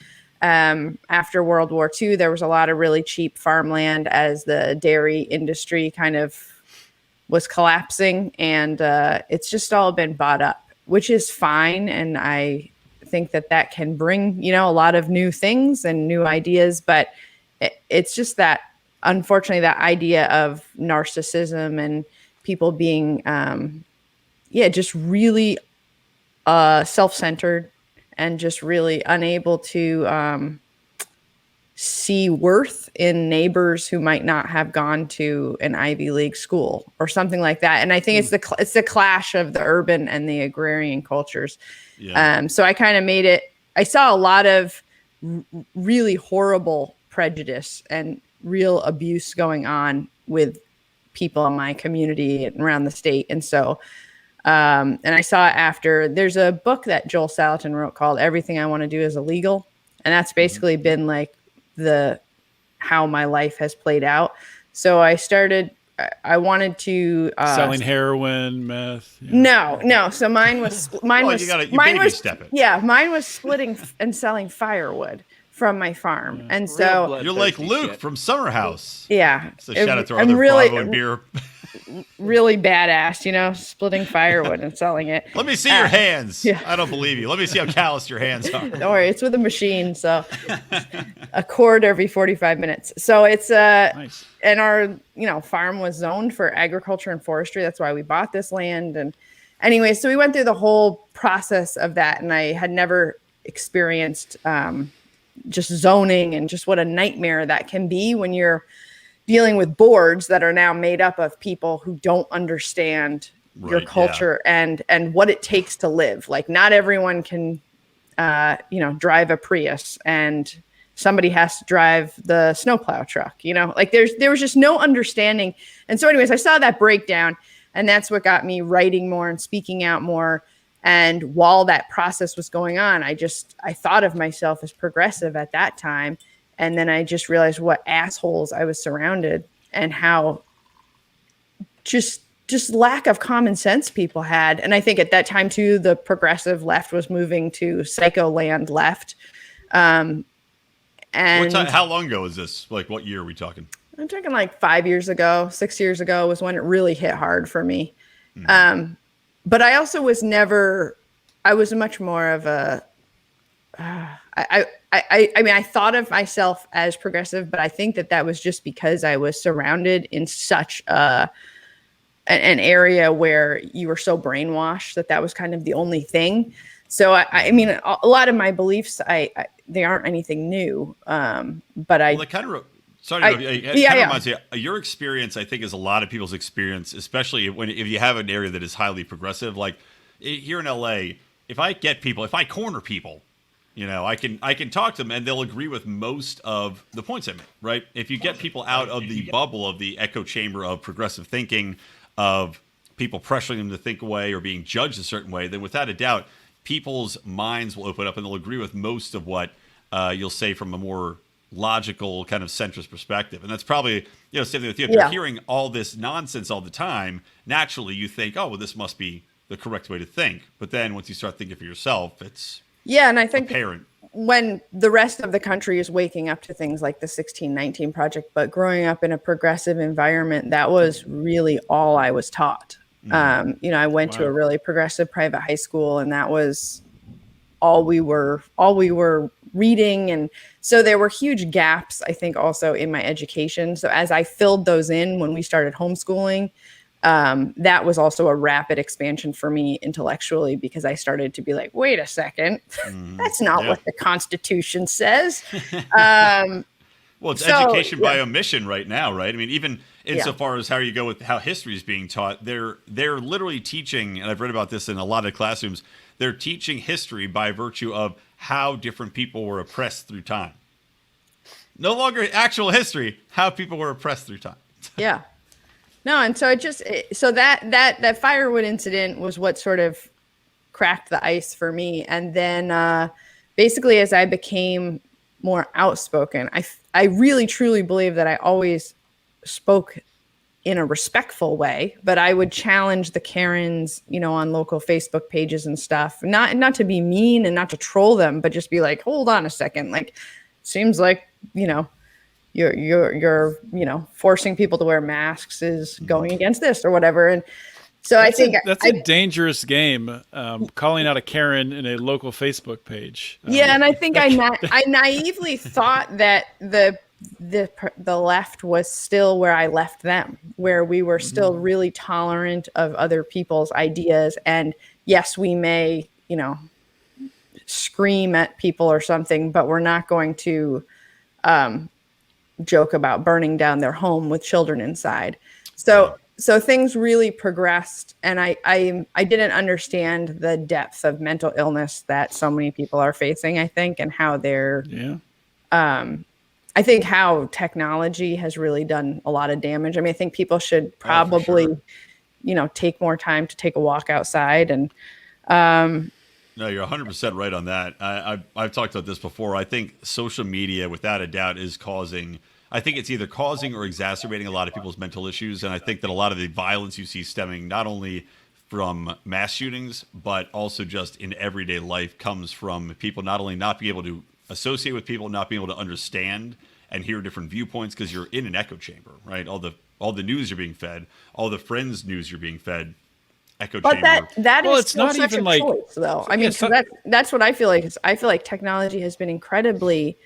After World War II, there was a lot of really cheap farmland as the dairy industry kind of was collapsing, and it's just all been bought up, which is fine. And I think that can bring, a lot of new things and new ideas, but it's just that, unfortunately, that idea of narcissism and people being, just really self-centered and just really unable to see worth in neighbors who might not have gone to an Ivy League school or something like that. And I think it's the clash of the urban and the agrarian cultures. Yeah. So I kind of made it. I saw a lot of really horrible prejudice and real abuse going on with people in my community and around the state. And so and I saw it after. There's a book that Joel Salatin wrote called Everything I Want to Do is Illegal. And that's basically been like how my life has played out. So I wanted to selling heroin, meth. Yeah. No. So mine was splitting and selling firewood from my farm. Yeah. And so you're like Luke from Summer House. Yeah. So shout out to our other Bravo and beer. Really badass, splitting firewood and selling it. Let me see your hands. Yeah. I don't believe you. Let me see how calloused your hands are. Don't worry, it's with a machine, so a cord every 45 minutes. So it's nice. And our farm was zoned for agriculture and forestry. That's why we bought this land. And anyway, so we went through the whole process of that, and I had never experienced just zoning and just what a nightmare that can be when you're dealing with boards that are now made up of people who don't understand your Right, culture and what it takes to live. Like, not everyone can, drive a Prius, and somebody has to drive the snowplow truck, like there was just no understanding. And so anyways, I saw that breakdown, and that's what got me writing more and speaking out more. And while that process was going on, I thought of myself as progressive at that time. And then I just realized what assholes I was surrounded, and how just lack of common sense people had. And I think at that time too, the progressive left was moving to psycho land left. And how long ago is this? Like, what year are we talking? I'm talking like 5 years ago, 6 years ago was when it really hit hard for me. Mm-hmm. But I also was I was much more of a, I mean, I thought of myself as progressive, but I think that was just because I was surrounded in such an area where you were so brainwashed that was kind of the only thing. So I mean, a lot of my beliefs, they aren't anything new. But that kind of reminds me. Your experience, I think, is a lot of people's experience, especially if you have an area that is highly progressive. Like here in LA, if I corner people, I can talk to them and they'll agree with most of the points I make. Right? If you get people out of the bubble of the echo chamber of progressive thinking, of people pressuring them to think away or being judged a certain way, then without a doubt, people's minds will open up and they'll agree with most of what you'll say from a more logical kind of centrist perspective. And that's probably, same thing with you. If you're hearing all this nonsense all the time, naturally you think, oh, well, this must be the correct way to think. But then once you start thinking for yourself, it's and I think apparent. When the rest of the country is waking up to things like the 1619 Project, but growing up in a progressive environment, that was really all I was taught. I went to a really progressive private high school, and that was all we were reading. And so there were huge gaps, I think, also in my education. So as I filled those in when we started homeschooling, that was also a rapid expansion for me intellectually, because I started to be like, wait a second, that's not what the Constitution says. Well, it's education by omission right now, right? I mean, even insofar as how you go with how history is being taught, they're literally teaching, and I've read about this in a lot of classrooms, they're teaching history by virtue of how different people were oppressed through time. No longer actual history, how people were oppressed through time. Yeah. No, and so that firewood incident was what sort of cracked the ice for me. And then basically as I became more outspoken, I really truly believe that I always spoke in a respectful way, but I would challenge the Karens, on local Facebook pages and stuff, not to be mean and not to troll them, but just be like, hold on a second. Like, seems like, you're forcing people to wear masks is going against this or whatever. And so I think that's a dangerous game, calling out a Karen in a local Facebook page. And I think I naively thought that the left was still where I left them, where we were still really tolerant of other people's ideas. And yes, we may, scream at people or something, but we're not going to joke about burning down their home with children inside. So things really progressed, and I didn't understand the depth of mental illness that so many people are facing, I think, and how they're I think how technology has really done a lot of damage. I mean, I think people should probably take more time to take a walk outside. And no, you're 100% right on that. I've talked about this before. I think social media, without a doubt, is causing. I think it's either causing or exacerbating a lot of people's mental issues. And I think that a lot of the violence you see stemming not only from mass shootings, but also just in everyday life comes from people not only not being able to associate with people, not being able to understand and hear different viewpoints because you're in an echo chamber, right? All the news you're being fed, all the friends' news you're being fed. Echo but chamber. that well, is it's still not such even a like choice, though. I mean, that's what I feel like. I feel like technology has been incredibly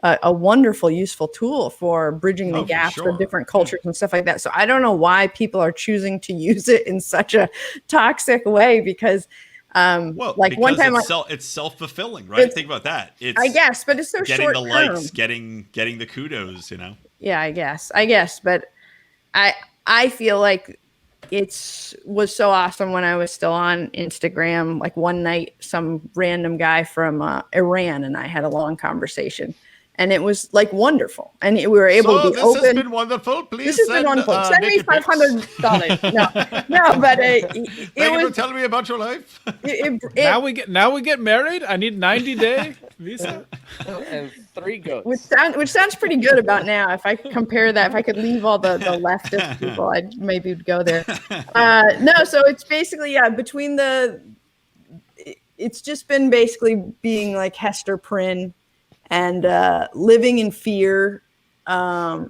a wonderful, useful tool for bridging the gaps for different cultures and stuff like that. So I don't know why people are choosing to use it in such a toxic way, because like one time it's self-fulfilling, right? Think about that. It's I guess, but it's so getting short the term. likes, getting the kudos, Yeah, I guess, but I feel like was so awesome when I was still on Instagram. Like one night, some random guy from Iran and I had a long conversation, and it was like wonderful. And we were able to be this open. has been wonderful. Please This has been wonderful. Send me $500. No, but Thank you for telling me about your life. Now we get married. I need 90-day visa and 3 goats. Which sounds pretty good about now. If I compare that, if I could leave all the leftist people, I'd maybe go there. No, so it's basically between it's just been basically being like Hester Prynne and living in fear. And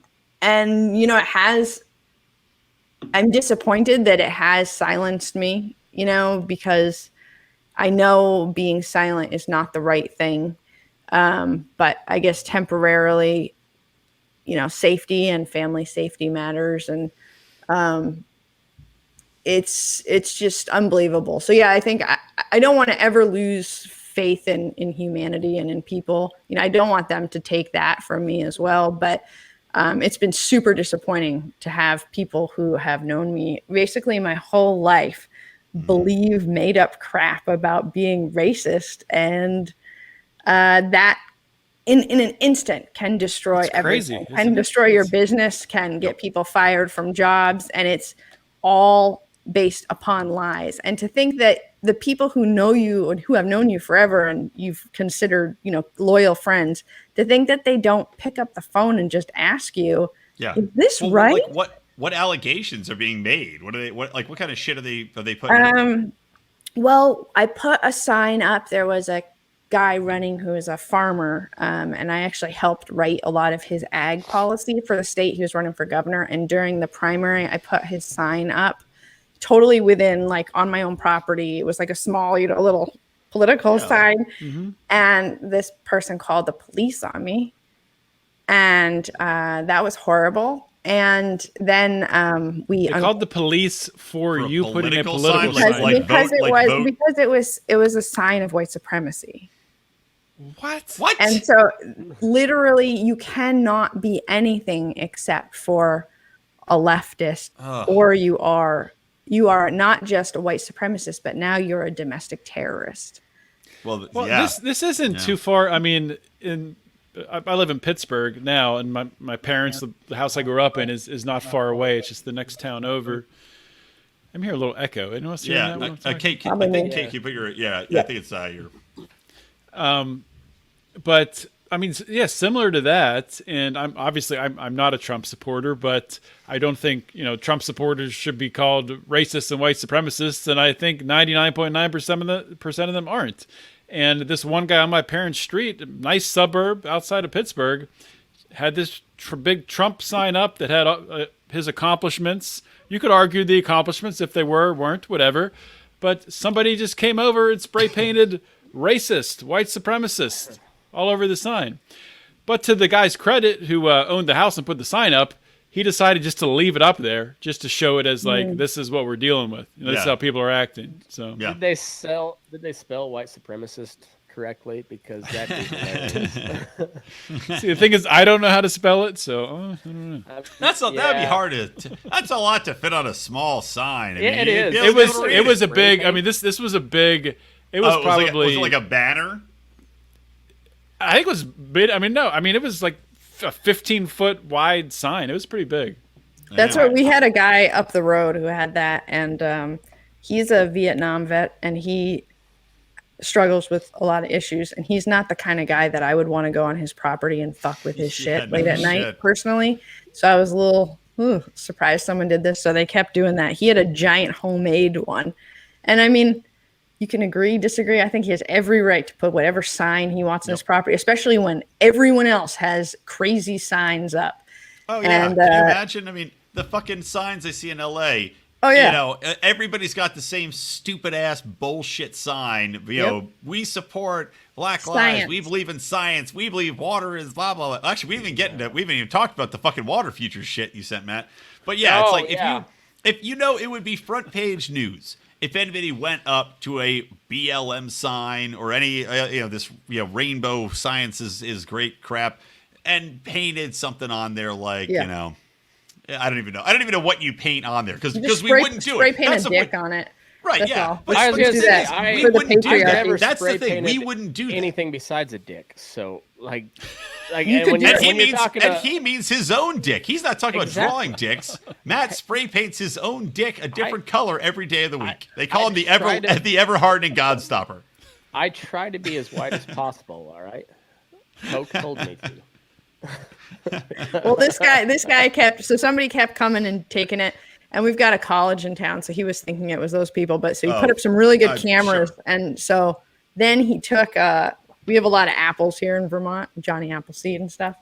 I'm disappointed that it has silenced me, because I know being silent is not the right thing. But I guess temporarily, safety and family safety matters. And it's just unbelievable. So yeah, I think I don't want to ever lose faith in humanity and in people. I don't want them to take that from me as well. But it's been super disappointing to have people who have known me basically my whole life believe made up crap about being racist, and that in an instant can destroy everything. Can destroy your business, can get people fired from jobs, and it's all based upon lies. And to think that the people who know you and who have known you forever and you've considered, loyal friends, to think that they don't pick up the phone and just ask you, is this right? Like what allegations are being made? What kind of shit are they putting? Well, I put a sign up. There was a guy running who is a farmer, and I actually helped write a lot of his ag policy for the state. He was running for governor, and during the primary, I put his sign up totally within, like, on my own property. It was like a small, little political sign. Mm-hmm. And this person called the police on me, and that was horrible. And then they called the police for you putting a political sign, because it was a sign of white supremacy. What? And so literally you cannot be anything except for a leftist, or you are not just a white supremacist, but now you're a domestic terrorist. Well, this isn't too far. I mean, I live in Pittsburgh now, and my parents, the house I grew up in is not far away. It's just the next town over. I'm hearing a little echo. Anyone else hearing that? Kate, I think Kate, you put your I think it's your. But I mean, yeah, similar to that. And I'm not a Trump supporter, but I don't think Trump supporters should be called racist and white supremacists. And I think 99.9% of them aren't. And this one guy on my parents' street, a nice suburb outside of Pittsburgh, had this big Trump sign up that had his accomplishments. You could argue the accomplishments if they weren't, whatever. But somebody just came over and spray painted racist, white supremacist all over the sign. But to the guy's credit who owned the house and put the sign up, he decided just to leave it up there just to show it as like, this is what we're dealing with. This is how people are acting. So Did they spell white supremacist correctly? Because that is hilarious. See, the thing is, I don't know how to spell it, so I don't know. That'd be hard that's a lot to fit on a small sign. It is. It was a big. I mean, this was a big. It was probably was it like a banner. I think it was big. I mean, no. I mean, it was like a 15-foot wide sign. It was pretty big. That's what we had a guy up the road who had that, and he's a Vietnam vet, and he struggles with a lot of issues, and he's not the kind of guy that I would want to go on his property and fuck with his shit late at night personally. So I was a little surprised someone did this. So they kept doing that. He had a giant homemade one, and I mean, you can agree, disagree. I think he has every right to put whatever sign he wants on his property, especially when everyone else has crazy signs up. Oh, yeah. And, can you imagine? I mean, the fucking signs I see in L.A., everybody's got the same stupid-ass bullshit sign. We support Black Lives. We believe in science. We believe water is blah, blah, blah. Actually, we haven't even talked about the fucking water future shit you sent, Matt. But, it's like if it would be front page news. If anybody went up to a BLM sign or any, this rainbow science is great crap, and painted something on there like Yeah. you know, I don't even know what you paint on there because You just we wouldn't do spray it. paint That's a the dick point. on it. Right, That's yeah. all. But I was Let's gonna do say, that we for the wouldn't do I've patriarchy. never That's the spray thing. We painted wouldn't do that. anything besides a dick. So like You and could when do you're, it. when you're talking and about, he means his own dick. He's not talking Exactly. about drawing dicks. Matt spray paints his own dick a different color every day of the week. They call him the ever hardening Godstopper. I try to be as white as possible. All right, Coke told me to. Well, this guy kept, so somebody kept coming and taking it, and we've got a college in town, so he was thinking it was those people, but so he put up some really good cameras, sure. and so then he took, we have a lot of apples here in Vermont, Johnny Appleseed and stuff,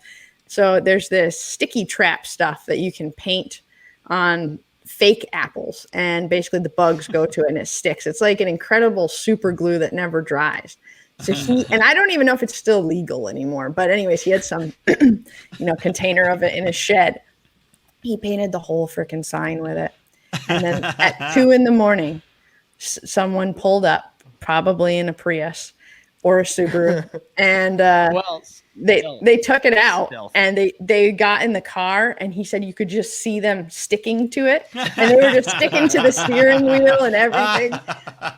so there's this sticky trap stuff that you can paint on fake apples, and basically the bugs go to it and it sticks. It's like an incredible super glue that never dries. So and I don't even know if it's still legal anymore, but anyways, he had some, container of it in his shed. He painted the whole freaking sign with it. And then at 2 a.m, someone pulled up, probably in a Prius or a Subaru, and they took it out and they got in the car, and he said you could just see them sticking to it, and they were just sticking to the steering wheel and everything.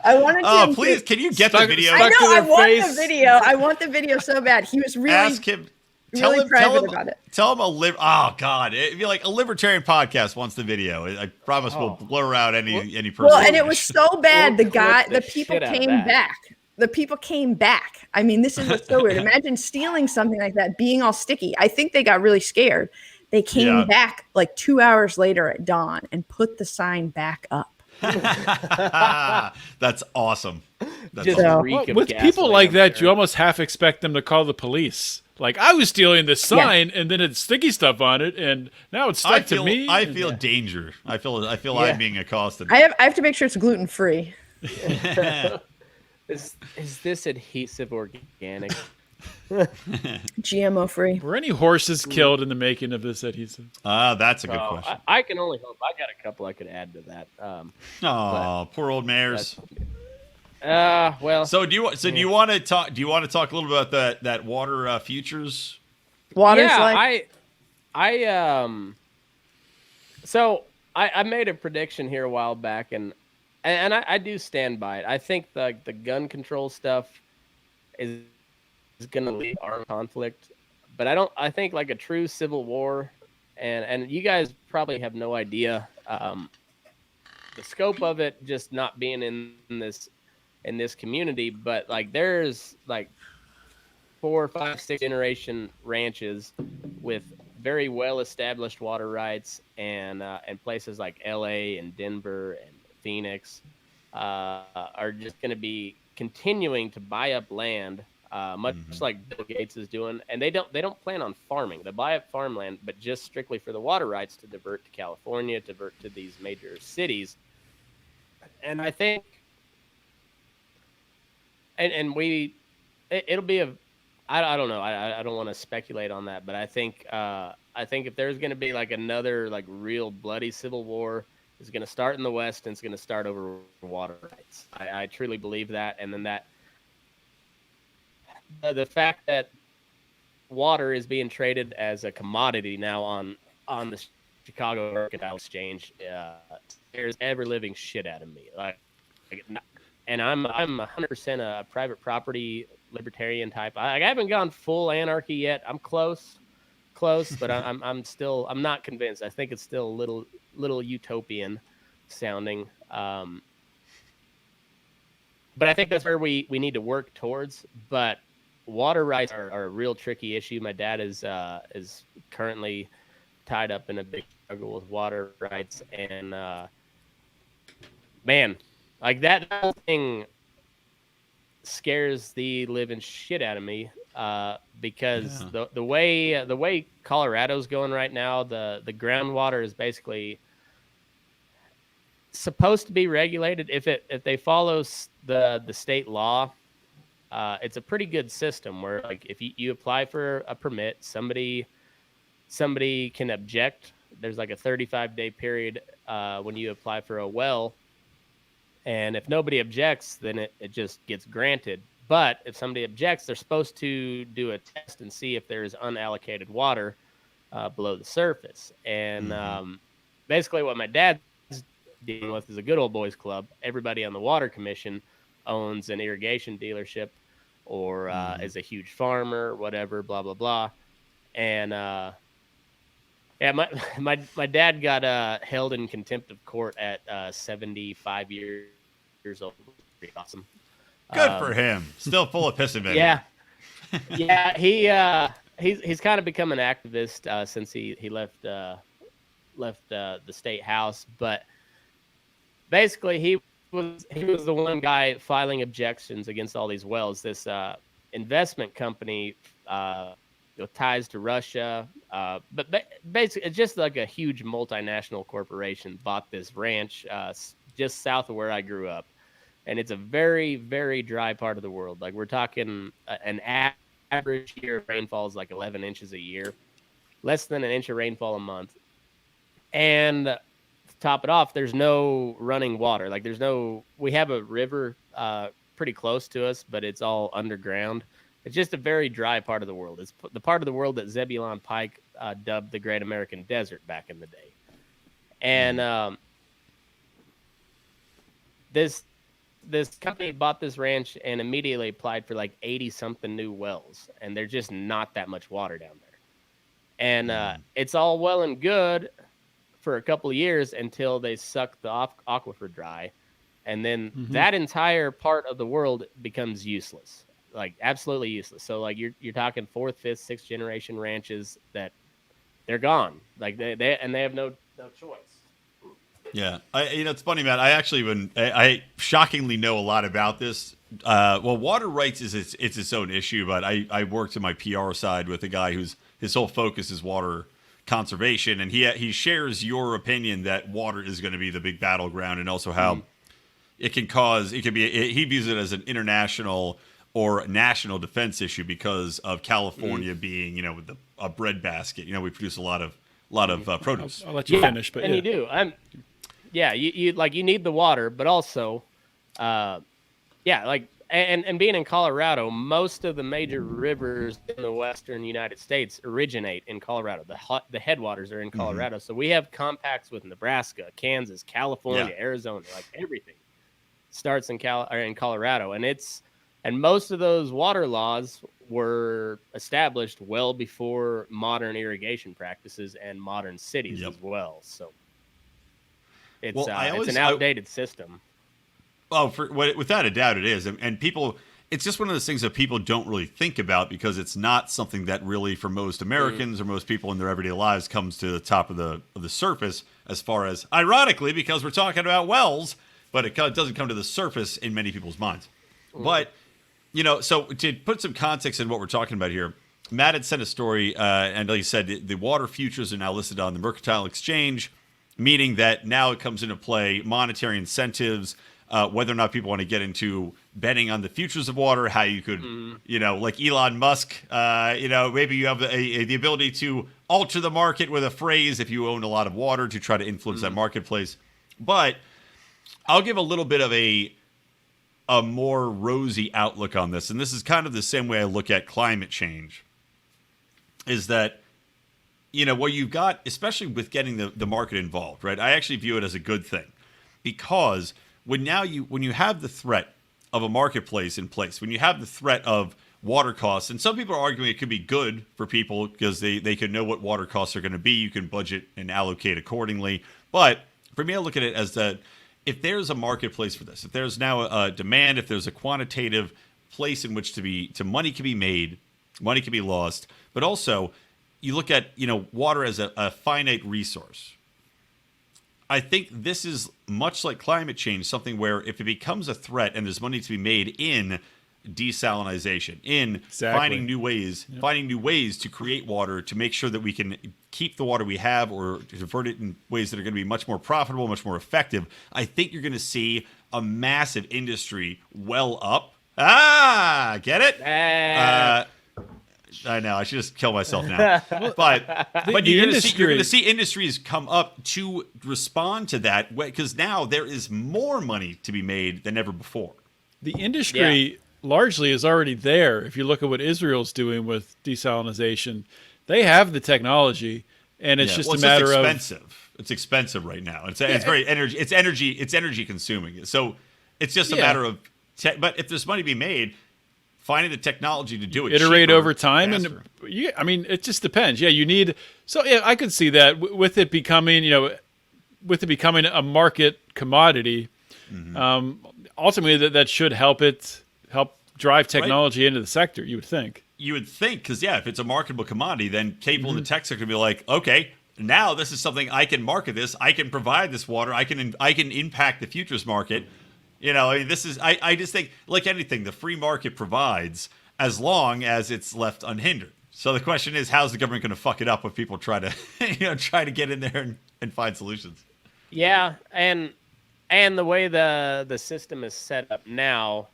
I wanted to. Oh, please, can you get the video? I know. I want face. the video. I want the video so bad. He was really Ask him. really private about it. Tell him oh God, it'd be like a libertarian podcast wants the video. I promise we'll blur out any person. Well, and it was so bad. We'll clip the people shit out of came that. back. The people came back. I mean, this is what's so weird. Imagine stealing something like that, being all sticky. I think they got really scared. They came back like 2 hours later at dawn and put the sign back up. That's awesome. That's Just awesome. reek of With people gasoline, like I'm that, sure. you almost half expect them to call the police. Like, I was stealing this sign, and then it's sticky stuff on it, and now it's stuck to me. I feel danger. I feel I'm being accosted. I have to make sure it's gluten free. Is this adhesive organic? GMO free. Were any horses killed in the making of this adhesive? That's a good Oh, question. I can only hope. I got a couple I could add to that. Oh, poor old mares. Well. So do you want to talk? Do you want to talk a little bit about that water futures? Water's yeah, like So I made a prediction here a while back, and I do stand by it. I think the gun control stuff is going to lead armed conflict, but I think like a true civil war, and you guys probably have no idea the scope of it, just not being in this community, but like there's like 4, 5, 6 generation ranches with very well established water rights, and places like LA and Denver and Phoenix are just going to be continuing to buy up land, much like Bill Gates is doing, and they don't plan on farming. They buy up farmland, but just strictly for the water rights to divert to California, divert to these major cities. And I think, it'll be I don't know. I don't want to speculate on that, but I think if there's going to be like another like real bloody civil war, it's going to start in the West, and it's going to start over water rights. I truly believe that, and then that the fact that water is being traded as a commodity now on the Chicago Mercantile Exchange scares every living shit out of me. And I'm 100% a private property libertarian type. I haven't gone full anarchy yet. I'm close, but I'm not convinced. I think it's still a little utopian sounding. But I think that's where we need to work towards. But water rights are a real tricky issue. My dad is currently tied up in a big struggle with water rights, and man, like that whole thing scares the living shit out of me, because the way Colorado's going right now, the groundwater is basically supposed to be regulated if they follow the state law. It's a pretty good system where, like, if you apply for a permit, somebody can object. There's like a 35-day period when you apply for a well, and if nobody objects, then it just gets granted. But if somebody objects, they're supposed to do a test and see if there's unallocated water below the surface. And basically what my dad's dealing with is a good old boys club. Everybody on the water commission owns an irrigation dealership or is a huge farmer, whatever, blah, blah, blah. And my dad got held in contempt of court at 75 years old. Pretty awesome. Good for him. Still full of piss and vinegar. Yeah. Yeah, he's kind of become an activist since he left the state house, but basically he was the one guy filing objections against all these wells. This investment company with ties to Russia, but basically it's just like a huge multinational corporation bought this ranch just south of where I grew up. And it's a very, very dry part of the world. Like we're talking an average year of rainfall is like 11 inches a year, less than an inch of rainfall a month. And to top it off, there's no running water. Like we have a river pretty close to us, but it's all underground. It's just a very dry part of the world. It's the part of the world that Zebulon Pike dubbed the Great American Desert back in the day. And this company bought this ranch and immediately applied for like 80 something new wells. And there's just not that much water down there. And it's all well and good for a couple of years until they suck the aquifer dry. And then that entire part of the world becomes useless, like absolutely useless. So like you're talking 4th, 5th, 6th generation ranches that they're gone. Like they have no choice. Yeah, it's funny, Matt. I actually I shockingly know a lot about this. Well, water rights is its own issue, but I worked in my PR side with a guy whose his whole focus is water conservation, and he shares your opinion that water is going to be the big battleground, and also how he views it as an international or national defense issue because of California being a breadbasket. We produce a lot of produce. I'll let you finish, but and you do. You need the water, but also, and being in Colorado, most of the major rivers in the western United States originate in Colorado. The headwaters are in Colorado, so we have compacts with Nebraska, Kansas, California, Arizona, like everything starts in Colorado, and most of those water laws were established well before modern irrigation practices and modern cities as well. So. It's an outdated system. Well, without a doubt it is. And people, it's just one of those things that people don't really think about because it's not something that really, for most Americans or most people in their everyday lives, comes to the top of the surface as far as, ironically, because we're talking about wells, but it doesn't come to the surface in many people's minds. But, so to put some context in what we're talking about here, Matt had sent a story, and like you said, the water futures are now listed on the Mercantile Exchange, meaning that now it comes into play monetary incentives, whether or not people want to get into betting on the futures of water, how you could, like Elon Musk, maybe you have the ability to alter the market with a phrase if you own a lot of water to try to influence that marketplace. But I'll give a little bit of a more rosy outlook on this. And this is kind of the same way I look at climate change, is that what you've got, especially with getting the market involved, right? I actually view it as a good thing because when you have the threat of a marketplace in place, when you have the threat of water costs, and some people are arguing it could be good for people because they can know what water costs are going to be. You can budget and allocate accordingly. But for me, I look at it as that if there's a marketplace for this, if there's now a demand, if there's a quantitative place in which money can be made, money can be lost, but also you look at, water as a finite resource. I think this is much like climate change, something where if it becomes a threat and there's money to be made in desalinization, in finding new ways to create water, to make sure that we can keep the water we have or to divert it in ways that are going to be much more profitable, much more effective, I think you're going to see a massive industry well up. Get it? I know. I should just kill myself now. But you're going to see industries come up to respond to that because now there is more money to be made than ever before. The industry largely is already there. If you look at what Israel's doing with desalination, they have the technology, and it's just a matter of expensive. It's expensive right now. It's very energy. It's energy consuming. So it's just a matter of. But if there's money to be made, finding the technology to do it, iterate cheaper, over time, faster. and I mean, it just depends. Yeah, you need. So yeah, I could see that with it becoming, a market commodity. Ultimately, that should help drive technology into the sector. You would think. You would think, because if it's a marketable commodity, then people in the tech sector could be like, okay, now this is something I can market this. I can provide this water. I can impact the futures market. I mean, this is. I just think, like anything, the free market provides as long as it's left unhindered. So the question is, how's the government going to fuck it up if people try to get in there and find solutions? Yeah, and the way the system is set up now,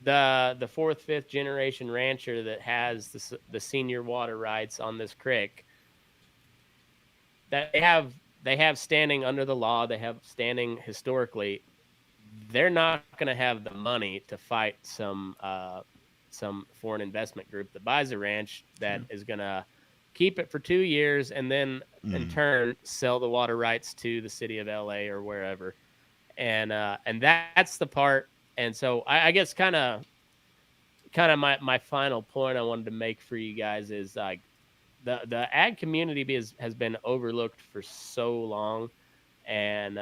the fourth, fifth generation rancher that has the senior water rights on this creek, that they have standing under the law, they have standing historically. They're not going to have the money to fight some foreign investment group that buys a ranch that is going to keep it for 2 years and then in turn sell the water rights to the city of LA or wherever. And that's the part. And so I guess kind of my final point I wanted to make for you guys is like the ag community has been overlooked for so long. And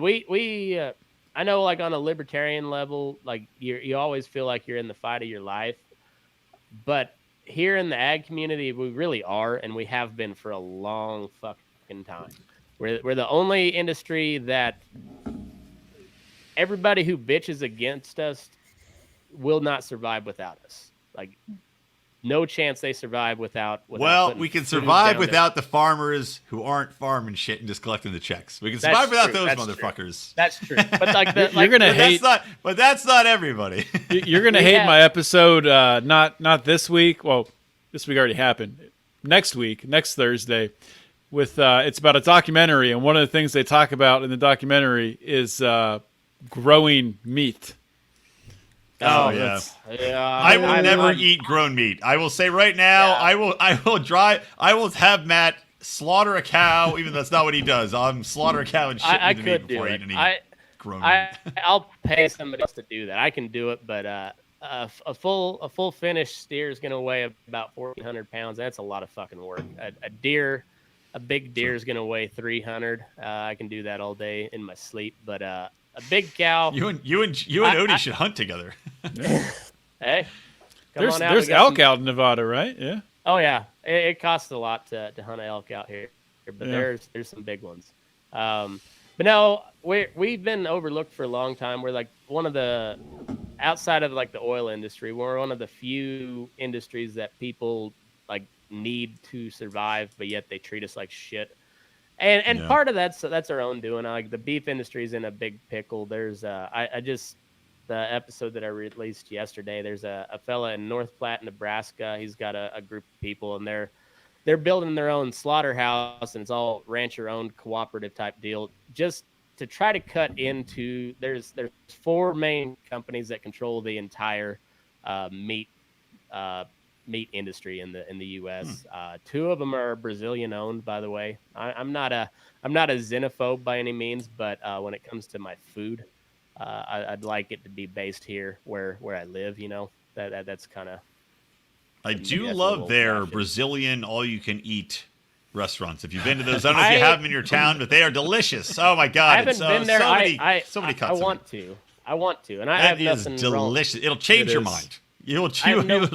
we I know, like, on a libertarian level, like, you always feel like you're in the fight of your life. But here in the ag community, we really are, and we have been for a long fucking time. We're the only industry that everybody who bitches against us will not survive without us. Like, no chance they survive without well, we can survive without the farmers who aren't farming shit and just collecting the checks. We can survive without those motherfuckers. That's true. But like, you're gonna hate. But that's not everybody. You're gonna hate my episode. Not this week. Well, this week already happened. Next week, next Thursday, with it's about a documentary, and one of the things they talk about in the documentary is growing meat. Oh yeah. I will never eat grown meat. I will say right now, I will have Matt slaughter a cow, even though that's not what he does. I'll slaughter a cow and shit I the could meat before do I it. eat any grown meat. I'll pay somebody else to do that. I can do it, but a full finished steer is going to weigh about 1,400 pounds. That's a lot of fucking work. A big deer is going to weigh 300. I can do that all day in my sleep, but a big cow. You and Odie should hunt together. Hey, there's elk out in Nevada, right? Yeah. Oh yeah, it costs a lot to hunt an elk out here, but there's some big ones. But no, we've been overlooked for a long time. We're like one of the, outside of like the oil industry, we're one of the few industries that people like need to survive, but yet they treat us like shit. And part of that's our own doing. Like the beef industry is in a big pickle. There's the episode that I released yesterday. There's a fella in North Platte, Nebraska. He's got a group of people, and they're building their own slaughterhouse, and it's all rancher owned, cooperative type deal. Just to try to cut into there's 4 main companies that control the entire meat industry in the U.S. 2 of them are Brazilian owned, by the way. I'm not a xenophobe by any means, but when it comes to my food, I'd like it to be based here where I live. You know, that's kind of. I do love their Brazilian all-you-can-eat restaurants. If you've been to those, I don't know if you have them in your town, but they are delicious. Oh my god! I haven't been there. So many cuts. I want to, and I have nothing delicious. Wrong. It'll change your mind. It'll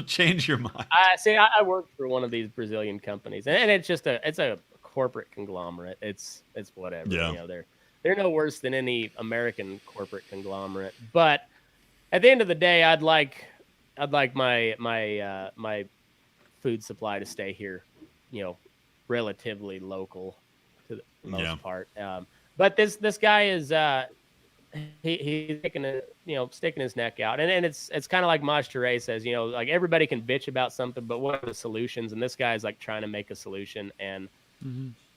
change your mind. I work for one of these Brazilian companies, and it's just it's a corporate conglomerate. It's whatever. Yeah. You know, they're no worse than any American corporate conglomerate. But at the end of the day, I'd like my food supply to stay here, you know, relatively local to the most part. But this guy is he's sticking his neck out, and it's kind of like Maj Touré says, you know, like everybody can bitch about something, but what are the solutions? And this guy's like trying to make a solution. And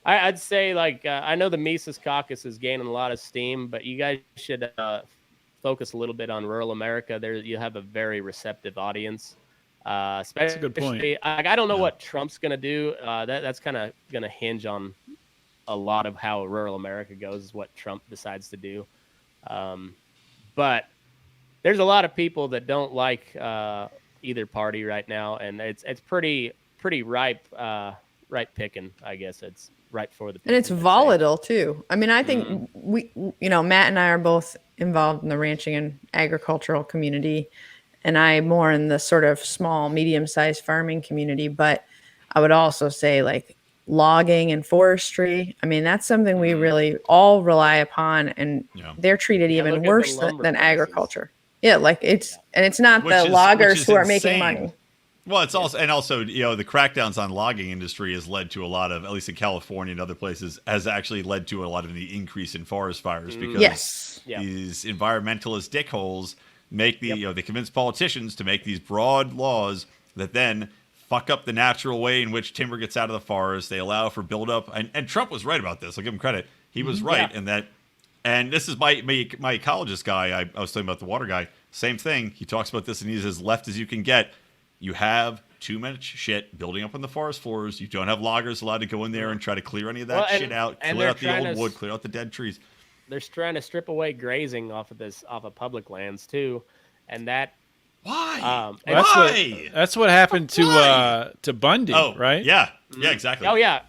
I'd say, like, I know the Mises Caucus is gaining a lot of steam, but you guys should focus a little bit on rural America, there you have a very receptive audience. Especially, That's a good point. I don't know what Trump's going to do. That's kind of going to hinge on a lot of how rural America goes, is what Trump decides to do. But there's a lot of people that don't like either party right now, and it's pretty ripe picking, I guess. It's ripe for the And it's volatile too. I mean, I think Matt and I are both involved in the ranching and agricultural community, and I more in the sort of small, medium-sized farming community. But I would also say like logging and forestry. I mean, that's something we really all rely upon, and they're treated even worse than agriculture. Yeah, like it's not the loggers who are making money. Well, it's also the crackdowns on logging industry has led to a lot of, at least in California and other places, has actually led to a lot of the increase in forest fires because these environmentalist dickholes make they convince politicians to make these broad laws that then fuck up the natural way in which timber gets out of the forest. They allow for buildup, and Trump was right about this. I'll give him credit. He was right in that. And this is my ecologist guy. I was talking about the water guy. Same thing. He talks about this, and he's as left as you can get. You have too much shit building up on the forest floors. You don't have loggers allowed to go in there and try to clear any of that shit out, clear out the old wood, clear out the dead trees. They're trying to strip away grazing off of public lands too, and that. Why? That's what happened to Bundy, right? Yeah, exactly. Oh yeah.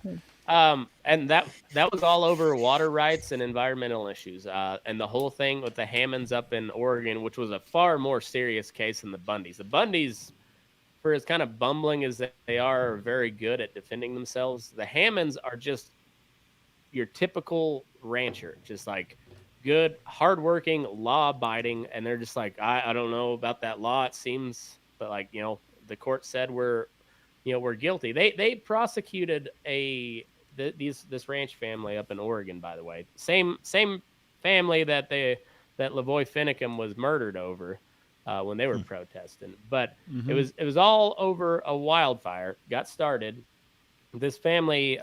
And that was all over water rights and environmental issues. And the whole thing with the Hammonds up in Oregon, which was a far more serious case than the Bundys. The Bundys, for as kind of bumbling as they are very good at defending themselves. The Hammonds are just your typical rancher, just like good, hardworking, law-abiding, and they're just like, I don't know about that law. It seems, but like the court said we're guilty. They prosecuted this ranch family up in Oregon, by the way, same family that Lavoy Finicum was murdered over when they were protesting. But it was all over a wildfire. Got started. This family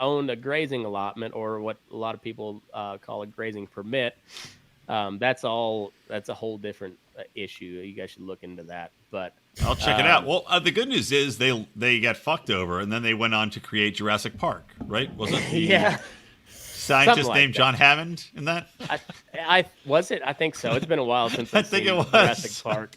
owned a grazing allotment, or what a lot of people call a grazing permit. That's a whole different issue. You guys should look into that. But I'll check it out. Well, the good news is they got fucked over, and then they went on to create Jurassic Park, right? Was it the scientist named John Hammond in that? I was it? I think so. It's been a while since I've seen Jurassic Park.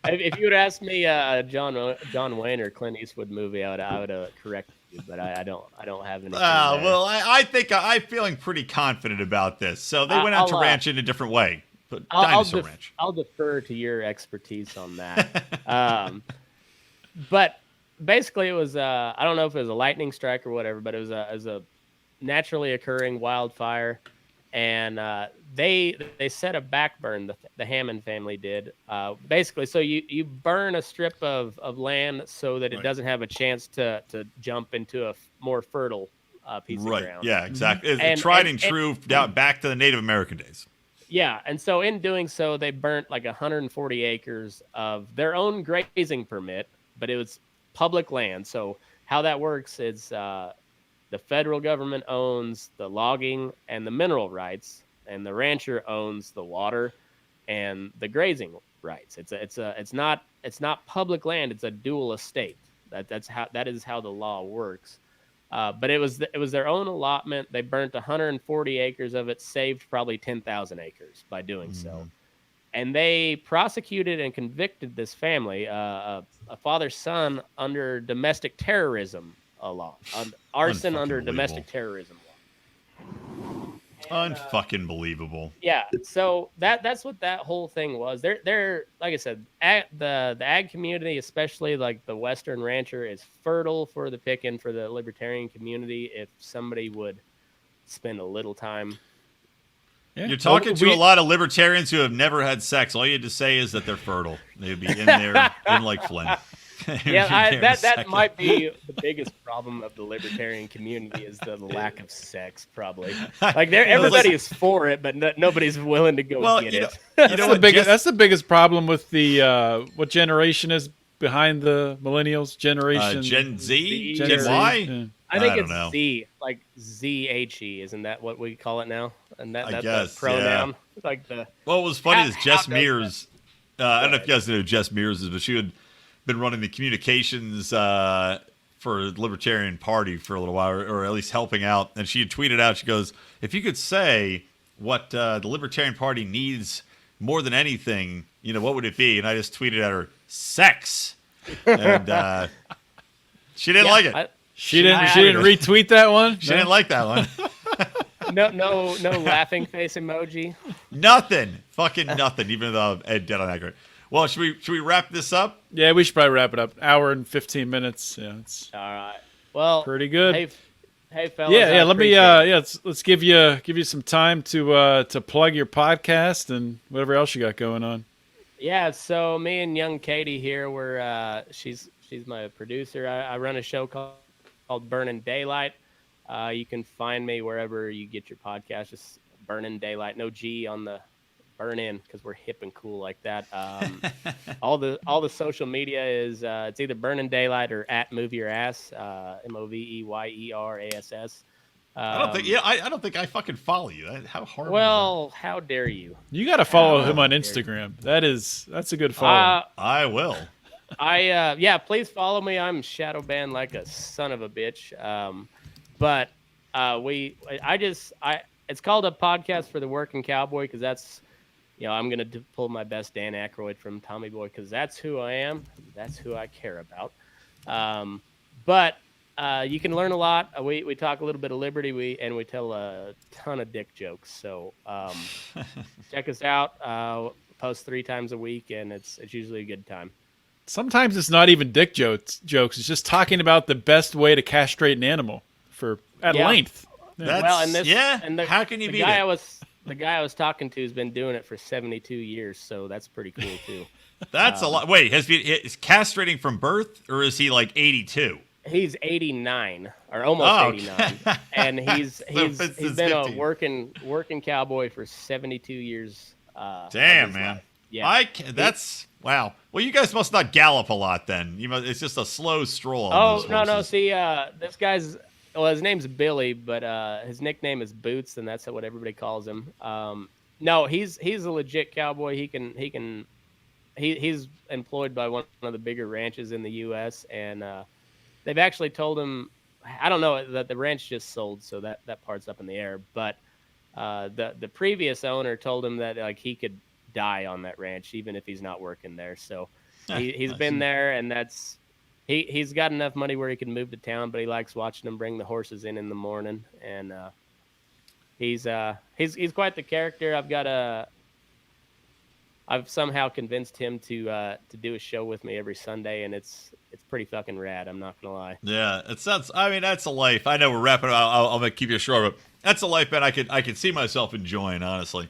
If you would ask me John Wayne or Clint Eastwood movie, I would correct you, but I don't have anything. Well, I think I'm feeling pretty confident about this. So they went out to ranch in a different way. I'll defer to your expertise on that. But basically, it was I don't know if it was a lightning strike or whatever, but it was a naturally occurring wildfire, and they set a backburn. The Hammond family did basically. So you burn a strip of land so that it doesn't have a chance to jump into a more fertile piece of ground. Right. Yeah. Exactly. It's tried and true down back to the Native American days. Yeah, and so in doing so, they burnt like 140 acres of their own grazing permit, but it was public land. So how that works is the federal government owns the logging and the mineral rights, and the rancher owns the water and the grazing rights. It's not public land. It's a dual estate. That is how the law works. But it was their own allotment. They burnt 140 acres of it, saved probably 10,000 acres by doing so. And they prosecuted and convicted this family, a father-son, under domestic terrorism law, arson under domestic terrorism law. Unfucking believable. Yeah, so that's what that whole thing was. They're like I said, the ag community, especially like the Western rancher, is fertile for the picking for the libertarian community if somebody would spend a little time. Yeah. You're talking to a lot of libertarians who have never had sex. All you had to say is that they're fertile. They'd be in there in like Flynn. Yeah, that might be the biggest problem of the libertarian community is the lack of sex. Probably, like everybody is for it, but nobody's willing to go get it. That's the biggest problem with the what generation is behind the millennials? Generation Gen Z, Gen Gen Z? Y. Yeah. I think don't it's know. Z, like ZHE. Isn't that what we call it now? And I that's guess, a pronoun. Like the. What was funny is Jess does Mears. I don't know if you guys know who Jess Mears is, but she had been running the communications for the Libertarian Party for a little while, or at least helping out. And she had tweeted out, she goes, if you could say what the Libertarian Party needs more than anything, what would it be? And I just tweeted at her, sex. And she didn't like it. She didn't retweet that one? She didn't like that one. No laughing face emoji. Nothing. Fucking nothing, even though I'm dead on accurate. Well, should we wrap this up? Yeah, we should probably wrap it up. Hour and 15 minutes. Yeah, it's All right. Well, pretty good. Hey, fellas. Yeah. Let me. Let's give you some time to plug your podcast and whatever else you got going on. Yeah. So me and young Katie here, she's my producer. I run a show called Burnin Daylight. You can find me wherever you get your podcast. Just Burnin Daylight. No G on the burn in, because we're hip and cool like that. All the social media is it's either Burnin Daylight or at Move Your Ass, MOVEYERASS. I don't think I fucking follow you. How hard? Well, how dare you? You got to follow him on Instagram. That's a good follow. I will. Please follow me. I'm shadow banned like a son of a bitch. But it's called a podcast for the working cowboy, because that's, I'm going to pull my best Dan Aykroyd from Tommy Boy, because that's who I am. That's who I care about. But you can learn a lot. We talk a little bit of liberty, we tell a ton of dick jokes. So check us out. Post 3 times a week, and it's usually a good time. Sometimes it's not even dick jokes. It's just talking about the best way to castrate an animal at length. Yeah. How can you beat it? The guy I was talking to has been doing it for 72 years, so that's pretty cool too. That's a lot. Wait, is castrating from birth, or is he like 82? He's 89 or almost 89, and he's been a working cowboy for 72 years. Damn, man. Life. Yeah, that's wow. Well, you guys must not gallop a lot then. It's just a slow stroll. Oh no. See, this guy's. Well, his name's Billy, but his nickname is Boots, and that's what everybody calls him. No, he's a legit cowboy. He's employed by one of the bigger ranches in the U.S., and they've actually told him, I don't know, that the ranch just sold, so that part's up in the air. But the previous owner told him that he could die on that ranch even if he's not working there. So he's been there, and that's. He's got enough money where he can move to town, but he likes watching them bring the horses in the morning, and he's quite the character. I've somehow convinced him to do a show with me every Sunday, and it's pretty fucking rad. I'm not gonna lie. Yeah, it sounds. I mean, that's a life. I know we're wrapping up. I'll keep you short, but that's a life that I could see myself enjoying, honestly.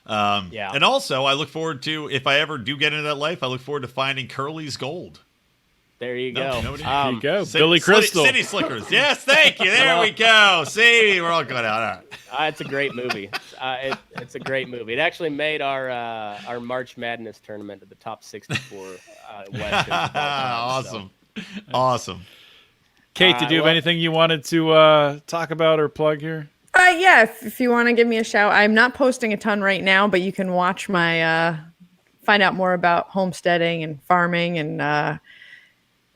Yeah. And also, I look forward to, if I ever do get into that life, I look forward to finding Curly's gold. There you go. There you go. Billy Crystal. City Slickers. Yes, thank you. There we go. See, we're all going out. All right. It's a great movie. It's a great movie. It actually made our March Madness tournament to the top 64 West. Awesome. Awesome. Kate, did you have anything you wanted to talk about or plug here? Yeah, if you want to give me a shout. I'm not posting a ton right now, but you can watch my find out more about homesteading and farming, and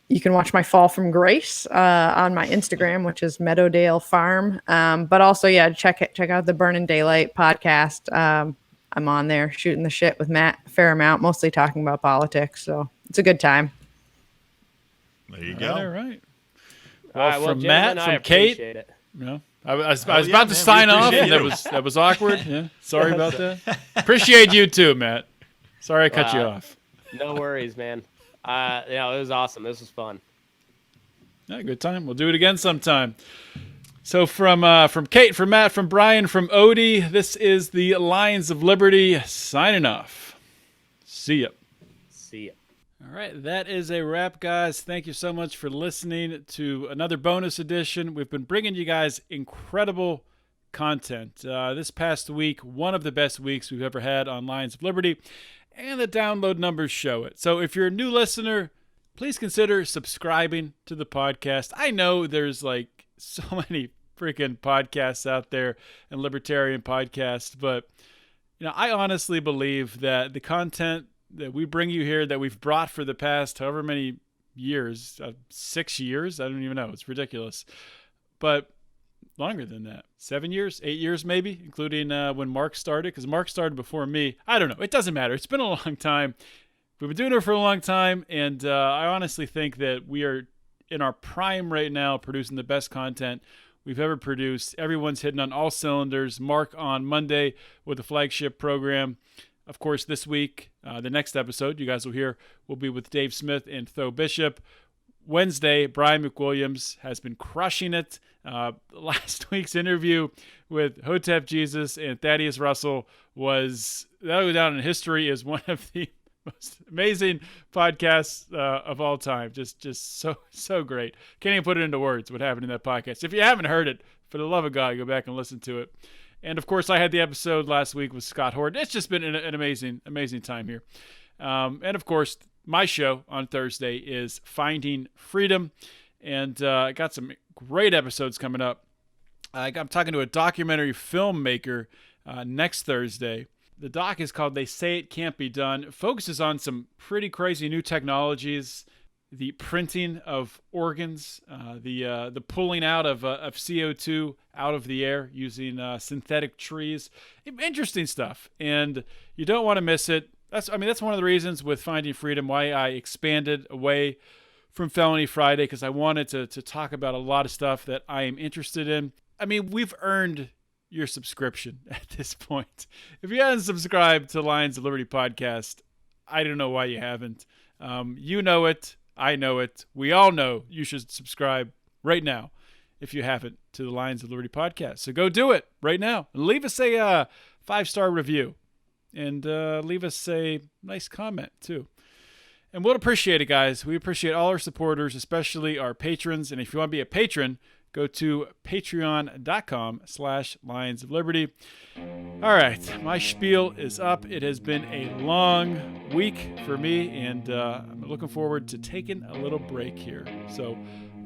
you can watch my Fall from Grace on my Instagram, which is Meadowdale Farm. But also, check out the Burnin Daylight podcast. I'm on there shooting the shit with Matt a fair amount, mostly talking about politics. So it's a good time. There you go. All right. Well, from Matt, from Kate. It. No, I was about to sign off, and that was awkward. Yeah, sorry about that. Appreciate you too, Matt. Sorry I cut you off. No worries, man. It was awesome. This was fun. Yeah, good time. We'll do it again sometime. So from Kate, from Matt, from Brian, from Odie, this is the Lions of Liberty signing off. See ya. See ya. All right, that is a wrap, guys. Thank you so much for listening to another bonus edition. We've been bringing you guys incredible content. This past week, one of the best weeks we've ever had on Lions of Liberty, and the download numbers show it. So if you're a new listener, please consider subscribing to the podcast. I know there's so many freaking podcasts out there and libertarian podcasts, but I honestly believe that the content that we bring you here, that we've brought for the past however many years, 6 years, I don't even know, it's ridiculous, but longer than that, 7 years, 8 years maybe, including when Mark started, because Mark started before me. I don't know, it doesn't matter, it's been a long time. We've been doing it for a long time, and I honestly think that we are in our prime right now, producing the best content we've ever produced. Everyone's hitting on all cylinders. Mark on Monday with the flagship program. Of course, this week, the next episode you guys will hear will be with Dave Smith and Tho Bishop. Wednesday, Brian McWilliams has been crushing it. Last week's interview with Hotep Jesus and Thaddeus Russell that'll go down in history as one of the most amazing podcasts of all time. Just so great. Can't even put it into words what happened in that podcast. If you haven't heard it, for the love of God, go back and listen to it. And of course, I had the episode last week with Scott Horton. It's just been an amazing time here. And of course, my show on Thursday is Finding Freedom, and I got some great episodes coming up. I'm talking to a documentary filmmaker next Thursday. The doc is called They Say It Can't Be Done. It focuses on some pretty crazy new technologies, the printing of organs, the pulling out of CO2 out of the air using synthetic trees. Interesting stuff, and you don't want to miss it. That's one of the reasons with Finding Freedom why I expanded away from Felony Friday, because I wanted to talk about a lot of stuff that I am interested in. We've earned your subscription at this point. If you haven't subscribed to Lions of Liberty podcast, I don't know why you haven't. You know it. I know it. We all know you should subscribe right now if you haven't to the Lions of Liberty podcast. So go do it right now. And leave us a 5-star review. And leave us a nice comment too. And we'll appreciate it, guys. We appreciate all our supporters, especially our patrons. And if you want to be a patron, go to patreon.com/Lions of Liberty. All right, my spiel is up. It has been a long week for me, and I'm looking forward to taking a little break here. So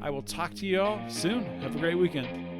I will talk to you all soon. Have a great weekend.